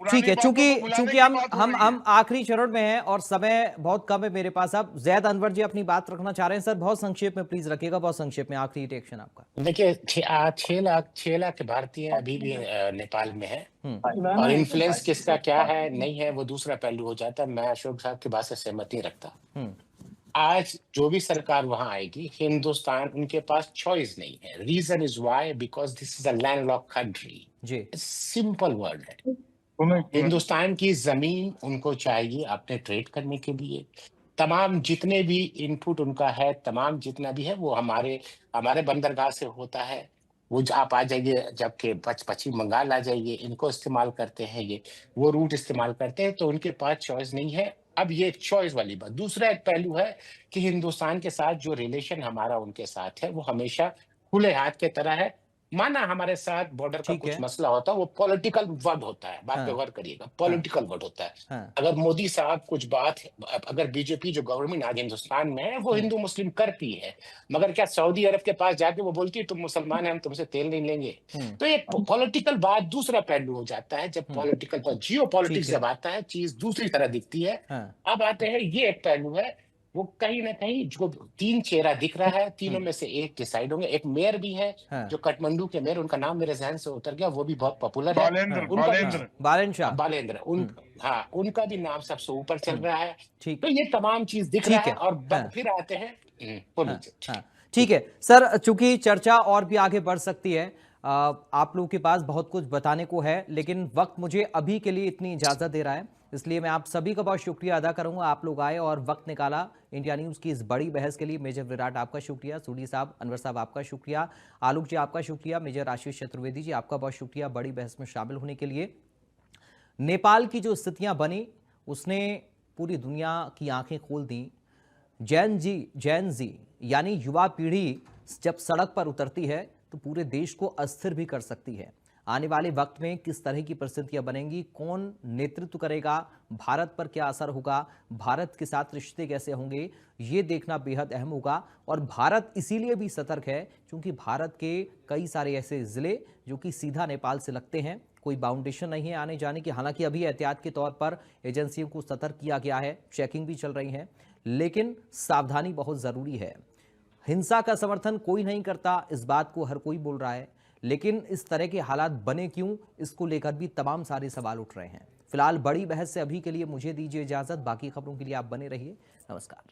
ठीक है। चूंकि हम आखिरी चरण में हैं और समय बहुत कम है मेरे पास। अब जैद अनवर जी अपनी बात रखना चाह रहे हैं सर, बहुत संक्षेप में प्लीज रखिएगा, बहुत संक्षेप में आखिरी रिएक्शन आपका। देखिए 6 लाख भारतीय अभी भी नेपाल में है और इन्फ्लुएंस किसका क्या है नहीं है वो दूसरा पहलू हो जाता है। मैं अशोक साहब की बात से सहमति रखता। आज जो भी सरकार वहां आएगी, हिंदुस्तान उनके पास चॉइस नहीं है। Reason is why, because this is a landlocked country. जी, सिंपल वर्ड है। हिंदुस्तान की जमीन उनको चाहिए अपने ट्रेड करने के लिए। तमाम जितने भी इनपुट उनका है, तमाम जितना भी है वो हमारे बंदरगाह से होता है। वो आप आ जाइए, जबकि पश्चिम बंगाल आ जाइए, इनको इस्तेमाल करते हैं, ये वो रूट इस्तेमाल करते हैं। तो उनके पास चॉइस नहीं है। अब ये चॉइस वाली बात। दूसरा एक पहलू है कि हिंदुस्तान के साथ जो रिलेशन हमारा उनके साथ है वो हमेशा खुले हाथ के तरह है। माना हमारे साथ बॉर्डर का कुछ मसला होता है, वो पॉलिटिकल वर्ड होता है। बात पे गौर करिएगा, पॉलिटिकल वर्ड होता है। अगर मोदी साहब कुछ बात, अगर बीजेपी जो गवर्नमेंट आज हिंदुस्तान में है वो हिंदू मुस्लिम करती है, मगर क्या सऊदी अरब के पास जाके वो बोलती है तुम मुसलमान हैं, हम तुमसे तेल नहीं लेंगे? तो ये पॉलिटिकल बात दूसरा पहलू हो जाता है। जब पॉलिटिकल जियो पॉलिटिक्स जब आता है, चीज दूसरी तरह दिखती है। अब आते हैं, ये एक पहलू है, वो कहीं ना कहीं जो 3 चेहरा दिख रहा है, तीनों में से एक डिसाइड होंगे। एक मेयर भी है जो काठमांडू के मेयर, उनका नाम मेरे जहन से उतर गया, वो भी बहुत पॉपुलर है, बालेंद्र। उनका भी नाम सबसे ऊपर चल रहा है। तो ये तमाम चीज दिख रहा है। और फिर आते हैं। ठीक है सर, चूंकि चर्चा और भी आगे बढ़ सकती है, आप लोगों के पास बहुत कुछ बताने को है, लेकिन वक्त मुझे अभी के लिए इतनी इजाजत दे रहा है, इसलिए मैं आप सभी का बहुत शुक्रिया अदा करूंगा। आप लोग आए और वक्त निकाला इंडिया न्यूज़ की इस बड़ी बहस के लिए। मेजर विराट आपका शुक्रिया, सूडी साहब, अनवर साहब आपका शुक्रिया, आलोक जी आपका शुक्रिया, मेजर आशीष चतुर्वेदी जी आपका बहुत शुक्रिया बड़ी बहस में शामिल होने के लिए। नेपाल की जो स्थितियां बनी उसने पूरी दुनिया की आंखें खोल दी। जैन जी यानी युवा पीढ़ी जब सड़क पर उतरती है तो पूरे देश को अस्थिर भी कर सकती है। आने वाले वक्त में किस तरह की परिस्थितियां बनेंगी, कौन नेतृत्व करेगा, भारत पर क्या असर होगा, भारत के साथ रिश्ते कैसे होंगे, ये देखना बेहद अहम होगा। और भारत इसीलिए भी सतर्क है क्योंकि भारत के कई सारे ऐसे ज़िले जो कि सीधा नेपाल से लगते हैं, कोई बाउंडेशन नहीं है आने जाने की। हालांकि अभी एहतियात के तौर पर एजेंसियों को सतर्क किया गया है, चेकिंग भी चल रही है, लेकिन सावधानी बहुत जरूरी है। हिंसा का समर्थन कोई नहीं करता, इस बात को हर कोई बोल रहा है, लेकिन इस तरह के हालात बने क्यों, इसको लेकर भी तमाम सारे सवाल उठ रहे हैं। फिलहाल बड़ी बहस से अभी के लिए मुझे दीजिए इजाजत, बाकी खबरों के लिए आप बने रहिए। नमस्कार।